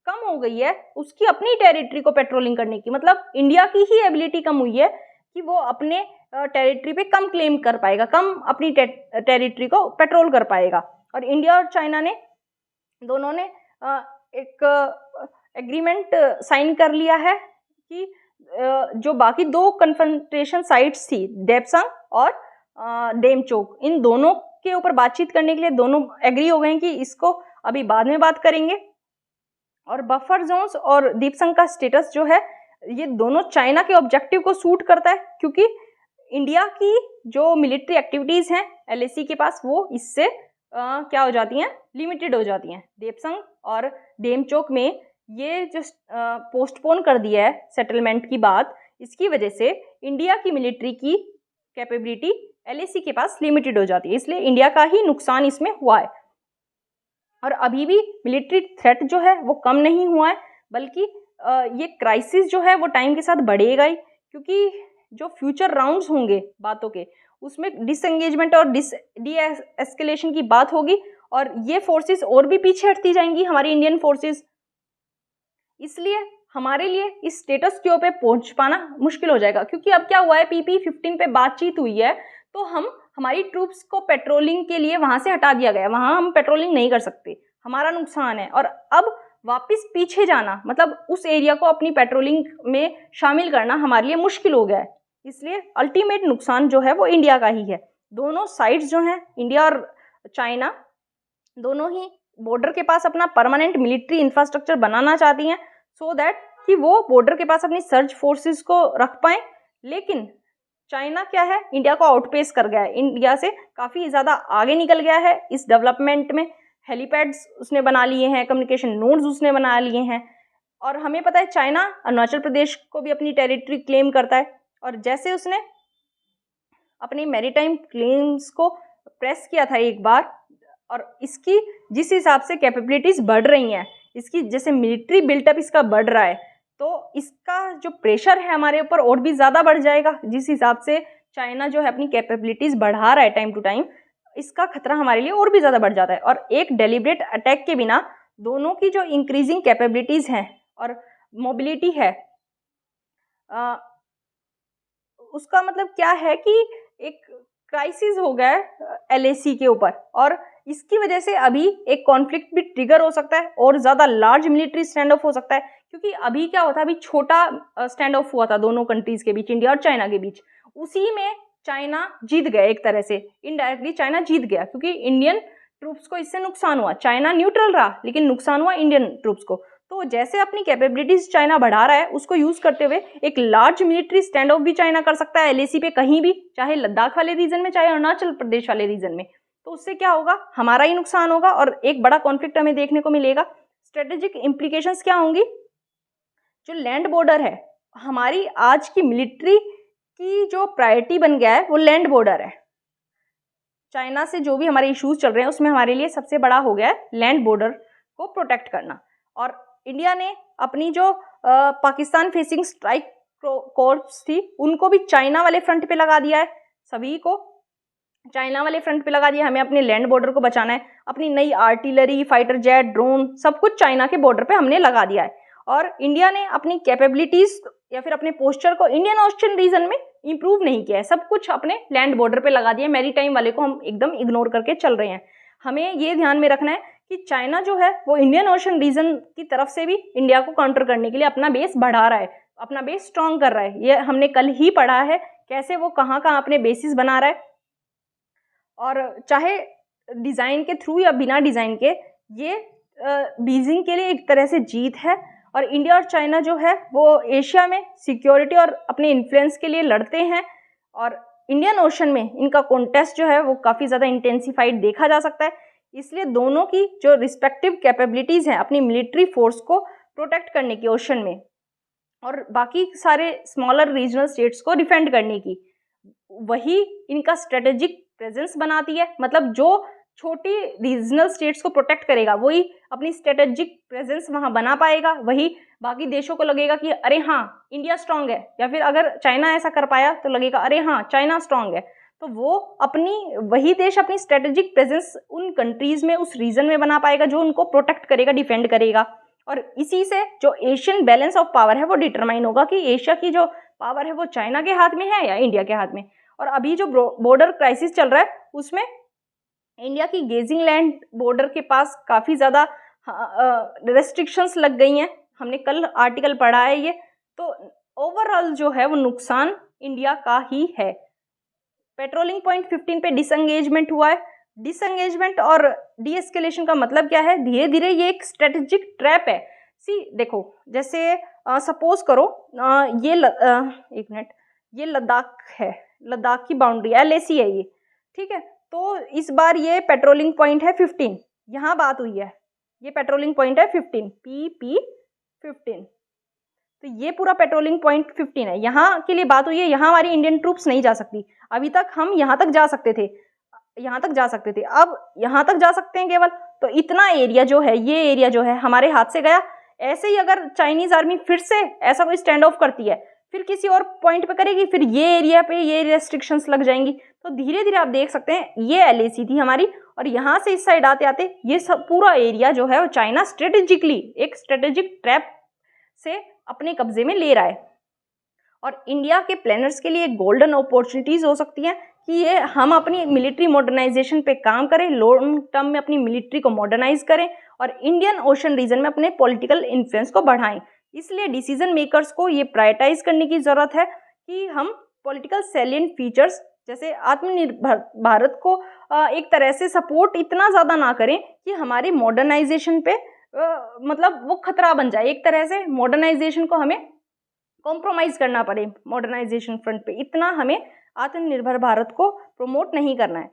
कम हो गई है उसकी अपनी टेरिटरी को पेट्रोलिंग करने की। मतलब इंडिया की ही एबिलिटी कम हुई है कि वो अपने टेरिटरी पे कम क्लेम कर पाएगा, कम अपनी टेरिटरी को पेट्रोल कर पाएगा। और इंडिया और चाइना ने दोनों ने एक एग्रीमेंट साइन कर लिया है कि जो बाकी दो कन्फ्रंटेशन साइट्स थी, देपसंग और डेमचोक, इन दोनों के ऊपर बातचीत करने के लिए दोनों एग्री हो गए हैं कि इसको अभी बाद में बात करेंगे। और बफर जोन्स और दीपसंग का स्टेटस जो है, ये दोनों चाइना के ऑब्जेक्टिव को सूट करता है, क्योंकि इंडिया की जो मिलिट्री एक्टिविटीज़ हैं LAC के पास, वो इससे क्या हो जाती हैं, लिमिटेड हो जाती हैं। देपसंग और डेमचोक में ये जो पोस्टपोन कर दिया है सेटलमेंट की बात, इसकी वजह से इंडिया की मिलिट्री की कैपेबिलिटी LAC के पास लिमिटेड हो जाती है, इसलिए इंडिया का ही नुकसान इसमें हुआ है। और अभी भी मिलिट्री थ्रेट जो है वो कम नहीं हुआ है, बल्कि ये क्राइसिस जो है वो टाइम के साथ बढ़ेगा ही, क्योंकि जो फ्यूचर राउंड्स होंगे बातों के उसमें डिसएंगेजमेंट और डी एस्केलेशन की बात होगी और ये फोर्सेस और भी पीछे हटती जाएंगी, हमारी इंडियन फोर्सेस। इसलिए हमारे लिए इस स्टेटस क्यो पे पहुंच पाना मुश्किल हो जाएगा, क्योंकि अब क्या हुआ है, PP15 पे बातचीत हुई है तो हमारी ट्रूप्स को पेट्रोलिंग के लिए वहां से हटा दिया गया, वहां हम पेट्रोलिंग नहीं कर सकते, हमारा नुकसान है। और अब वापस पीछे जाना मतलब उस एरिया को अपनी पेट्रोलिंग में शामिल करना हमारे लिए मुश्किल हो गया है। इसलिए अल्टीमेट नुकसान जो है वो इंडिया का ही है। दोनों साइड्स जो हैं, इंडिया और चाइना, दोनों ही बॉर्डर के पास अपना परमानेंट मिलिट्री इंफ्रास्ट्रक्चर बनाना चाहती हैं सो दैट कि वो बॉर्डर के पास अपनी सर्च फोर्सेस को रख पाएं। लेकिन चाइना क्या है, इंडिया को आउटपेस कर गया है, इंडिया से काफ़ी ज़्यादा आगे निकल गया है इस डेवलपमेंट में। हेलीपैड्स उसने बना लिए हैं, कम्युनिकेशन नोड्स उसने बना लिए हैं, और हमें पता है चाइना अरुणाचल प्रदेश को भी अपनी टेरिटरी क्लेम करता है। और जैसे उसने अपनी मैरीटाइम क्लेम्स को प्रेस किया था एक बार, और इसकी जिस हिसाब से कैपेबिलिटीज़ बढ़ रही हैं, इसकी जैसे मिलिट्री बिल्टअप इसका बढ़ रहा है, तो इसका जो प्रेशर है हमारे ऊपर और भी ज़्यादा बढ़ जाएगा। जिस हिसाब से चाइना जो है अपनी कैपेबिलिटीज़ बढ़ा रहा है टाइम टू टाइम, इसका खतरा हमारे लिए और भी ज़्यादा बढ़ जाता है। और एक डेलिब्रेट अटैक के बिना दोनों की जो इंक्रीजिंग कैपेबिलिटीज़ हैं और मोबिलिटी है, उसका मतलब क्या है कि एक क्राइसिस हो गया है LAC के ऊपर, और इसकी वजह से अभी एक कॉन्फ्लिक्ट भी ट्रिगर हो सकता है और ज़्यादा लार्ज मिलिट्री स्टैंड ऑफ हो सकता है। क्योंकि अभी क्या होता है, अभी छोटा स्टैंड ऑफ हुआ था दोनों कंट्रीज़ के बीच, इंडिया और चाइना के बीच, उसी में चाइना जीत गया, एक तरह से इनडायरेक्टली चाइना जीत गया, क्योंकि इंडियन ट्रूप्स को इससे नुकसान हुआ। चाइना न्यूट्रल रहा लेकिन नुकसान हुआ इंडियन ट्रूप्स को। तो जैसे अपनी कैपेबिलिटीज चाइना बढ़ा रहा है, उसको यूज करते हुए एक लार्ज मिलिट्री स्टैंड ऑफ भी चाइना कर सकता है LAC पे कहीं भी, चाहे लद्दाख वाले रीजन में, चाहे अरुणाचल प्रदेश वाले रीजन में। तो उससे क्या होगा, हमारा ही नुकसान होगा और एक बड़ा कॉन्फ्लिक्ट हमें देखने को मिलेगा। स्ट्रेटेजिक इम्प्लीकेशंस क्या होंगी, जो लैंड बॉर्डर है, हमारी आज की मिलिट्री की जो प्रायोरिटी बन गया है वो लैंड बॉर्डर है। चाइना से जो भी हमारे इश्यूज चल रहे हैं उसमें हमारे लिए सबसे बड़ा हो गया है लैंड बॉर्डर को प्रोटेक्ट करना। और इंडिया ने अपनी जो पाकिस्तान फेसिंग स्ट्राइक कोर्प्स थी उनको भी चाइना वाले फ्रंट पे लगा दिया है, सभी को चाइना वाले फ्रंट पे लगा दिया। हमें अपने लैंड बॉर्डर को बचाना है, अपनी नई आर्टिलरी, फाइटर जेट, ड्रोन, सब कुछ चाइना के बॉर्डर पे हमने लगा दिया है। और इंडिया ने अपनी कैपेबिलिटीज या फिर अपने पोस्चर को इंडियन ओशन रीजन में इंप्रूव नहीं किया है, सब कुछ अपने लैंड बॉर्डर पे लगा दिया। मैरीटाइम वाले को हम एकदम इग्नोर करके चल रहे हैं। हमें ये ध्यान में रखना है कि चाइना जो है वो इंडियन ओशन रीजन की तरफ से भी इंडिया को काउंटर करने के लिए अपना बेस बढ़ा रहा है, अपना बेस स्ट्रॉन्ग कर रहा है। ये हमने कल ही पढ़ा है कैसे वो कहाँ कहाँ अपने बेसिस बना रहा है, और चाहे डिज़ाइन के थ्रू या बिना डिज़ाइन के, ये बीजिंग के लिए एक तरह से जीत है। और इंडिया और चाइना जो है वो एशिया में सिक्योरिटी और अपने इन्फ्लुएंस के लिए लड़ते हैं, और इंडियन ओशन में इनका कॉन्टेस्ट जो है वो काफ़ी ज़्यादा इंटेंसिफाइड देखा जा सकता है। इसलिए दोनों की जो रिस्पेक्टिव कैपेबिलिटीज़ हैं अपनी मिलिट्री फोर्स को प्रोटेक्ट करने की ओशन में, और बाकी सारे स्मॉलर रीजनल स्टेट्स को डिफेंड करने की, वही इनका स्ट्रेटेजिक प्रेजेंस बनाती है। मतलब जो छोटी रीजनल स्टेट्स को प्रोटेक्ट करेगा वही अपनी स्ट्रेटेजिक प्रेजेंस वहाँ बना पाएगा, वही बाकी देशों को लगेगा कि अरे हाँ इंडिया स्ट्रांग है, या फिर अगर चाइना ऐसा कर पाया तो लगेगा अरे हाँ चाइना स्ट्रांग है। तो वो वही देश अपनी स्ट्रेटेजिक प्रेजेंस उन कंट्रीज़ में, उस रीजन में बना पाएगा जो उनको प्रोटेक्ट करेगा, डिफेंड करेगा। और इसी से जो एशियन बैलेंस ऑफ पावर है वो डिटरमाइन होगा कि एशिया की जो पावर है वो चाइना के हाथ में है या इंडिया के हाथ में। और अभी जो बॉर्डर क्राइसिस चल रहा है उसमें इंडिया की गेजिंग लैंड बॉर्डर के पास काफ़ी ज़्यादा रेस्ट्रिक्शंस लग गई हैं, हमने कल आर्टिकल पढ़ा है ये। तो ओवरऑल जो है वो नुकसान इंडिया का ही है। पेट्रोलिंग पॉइंट 15 पे डिसएंगेजमेंट हुआ है। डिसएंगेजमेंट और डीएस्केलेशन का मतलब क्या है, धीरे धीरे ये एक स्ट्रेटेजिक ट्रैप है। देखो जैसे सपोज करो एक मिनट, ये लद्दाख है, लद्दाख की बाउंड्री LAC है ये, ठीक है। तो इस बार ये पेट्रोलिंग पॉइंट है 15, यहाँ बात हुई है, ये पेट्रोलिंग पॉइंट है 15 PP15। तो ये पूरा पेट्रोलिंग पॉइंट 15 है, यहाँ के लिए बात हुई है। यहाँ हमारी इंडियन ट्रूप्स नहीं जा सकती, अभी तक हम यहाँ तक जा सकते थे, यहाँ तक जा सकते थे, अब यहाँ तक जा सकते हैं केवल। तो इतना एरिया जो है, ये एरिया जो है हमारे हाथ से गया। ऐसे ही अगर चाइनीज आर्मी फिर से ऐसा कोई स्टैंड ऑफ करती है, फिर किसी और पॉइंट पे करेगी, फिर ये एरिया पे ये रेस्ट्रिक्शंस लग जाएंगी। तो धीरे धीरे आप देख सकते हैं ये LAC थी हमारी, और यहाँ से इस साइड आते आते ये सब पूरा एरिया जो है वो चाइना स्ट्रेटेजिकली एक स्ट्रेटेजिक ट्रैप से अपने कब्जे में ले रहा है। और इंडिया के प्लानर्स के लिए गोल्डन अपॉर्चुनिटीज हो सकती हैं कि ये हम अपनी मिलिट्री मॉडर्नाइजेशन पे काम करें, लॉन्ग टर्म में अपनी मिलिट्री को मॉडर्नाइज करें और इंडियन ओशन रीजन में अपने पॉलिटिकल इन्फ्लुएंस को बढ़ाएं। इसलिए डिसीजन मेकर्स को ये प्रायोरिटाइज करने की ज़रूरत है कि हम पॉलिटिकल सैलिएंट फीचर्स जैसे आत्मनिर्भर भारत को एक तरह से सपोर्ट इतना ज़्यादा ना करें कि हमारे मॉडर्नाइजेशन पे मतलब वो खतरा बन जाए। एक तरह से मॉडर्नाइजेशन को हमें कॉम्प्रोमाइज़ करना पड़े, मॉडर्नाइजेशन फ्रंट पे इतना हमें आत्मनिर्भर भारत को प्रमोट नहीं करना है।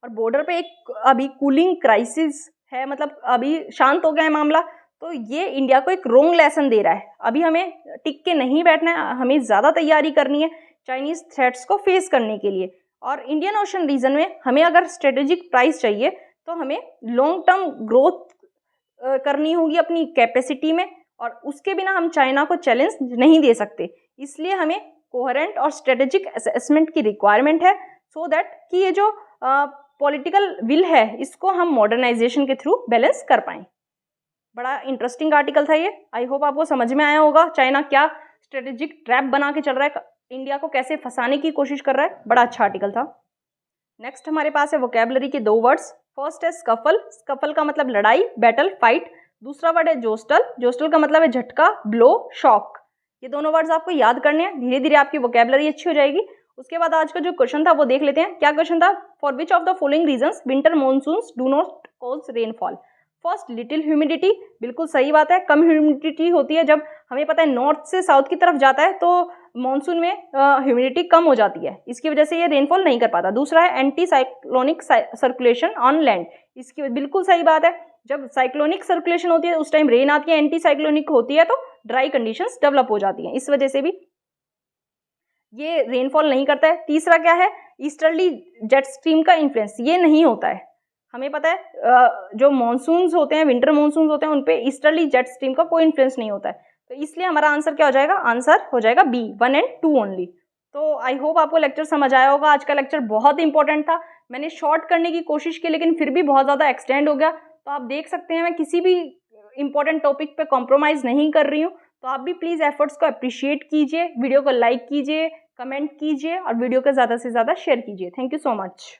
और बॉर्डर पे एक अभी कूलिंग क्राइसिस है, मतलब अभी शांत हो गया है मामला, तो ये इंडिया को एक रॉन्ग लेसन दे रहा है। अभी हमें टिक के नहीं बैठना है, हमें ज़्यादा तैयारी करनी है चाइनीज़ थ्रेट्स को फेस करने के लिए। और इंडियन ओशन रीजन में हमें अगर स्ट्रेटेजिक प्राइस चाहिए तो हमें लॉन्ग टर्म ग्रोथ करनी होगी अपनी कैपेसिटी में, और उसके बिना हम चाइना को चैलेंज नहीं दे सकते। इसलिए हमें कोहेरेंट और स्ट्रेटेजिक असेसमेंट की रिक्वायरमेंट है, सो दैट कि ये जो पॉलिटिकल विल है इसको हम मॉडर्नाइजेशन के थ्रू बैलेंस कर पाएँ। बड़ा इंटरेस्टिंग आर्टिकल था ये, आई होप आपको समझ में आया होगा चाइना क्या स्ट्रेटेजिक ट्रैप बना के चल रहा है, इंडिया को कैसे फंसाने की कोशिश कर रहा है। बड़ा अच्छा आर्टिकल था। नेक्स्ट हमारे पास है वोकैबुलरी के 2 वर्ड्स। फर्स्ट है स्कफल, स्कफल का मतलब लड़ाई, बैटल, फाइट। दूसरा वर्ड है जोस्टल, जोस्टल का मतलब है झटका, ब्लो, शॉक। ये दोनों वर्ड्स आपको याद करने हैं, धीरे धीरे आपकी वोकैबुलरी अच्छी हो जाएगी। उसके बाद आज का जो क्वेश्चन था वो देख लेते हैं। क्या क्वेश्चन था? For which of the following reasons winter monsoons do not cause rainfall? First, little humidity, बिल्कुल सही बात है, कम ह्यूमिडिटी होती है। जब हमें पता है नॉर्थ से साउथ की तरफ जाता है तो मॉनसून में ह्यूमिडिटी कम हो जाती है, इसकी वजह से ये रेनफॉल नहीं कर पाता। दूसरा है anti cyclonic circulation on land, इसकी बिल्कुल सही बात है, जब साइक्लोनिक सर्कुलेशन होती है उस टाइम रेन आती है, एंटी साइक्लोनिक होती है तो ड्राई कंडीशंस डेवलप हो जाती हैं, इस वजह से भी ये रेनफॉल नहीं करता है। तीसरा क्या है? ईस्टर्ली जेट स्ट्रीम का इन्फ्लुएंस, ये नहीं होता है। हमें पता है जो मॉनसून्स होते हैं, विंटर मॉनसून्स होते हैं, उन पे ईस्टर्ली जेट स्ट्रीम का कोई इन्फ्लुएंस नहीं होता है, तो इसलिए हमारा आंसर क्या हो जाएगा? आंसर हो जाएगा बी, 1 और 2 ओनली। तो आई होप आपको लेक्चर समझ आया होगा। आज का लेक्चर बहुत इंपॉर्टेंट था, मैंने शॉर्ट करने की कोशिश की लेकिन फिर भी बहुत ज़्यादा एक्सटेंड हो गया। तो आप देख सकते हैं मैं किसी भी इंपॉर्टेंट टॉपिक पे कॉम्प्रोमाइज़ नहीं कर रही हूँ, तो आप भी प्लीज़ एफर्ट्स को अप्रिशिएट कीजिए, वीडियो को लाइक कीजिए, कमेंट कीजिए और वीडियो को ज़्यादा से ज़्यादा शेयर कीजिए। Thank you so much.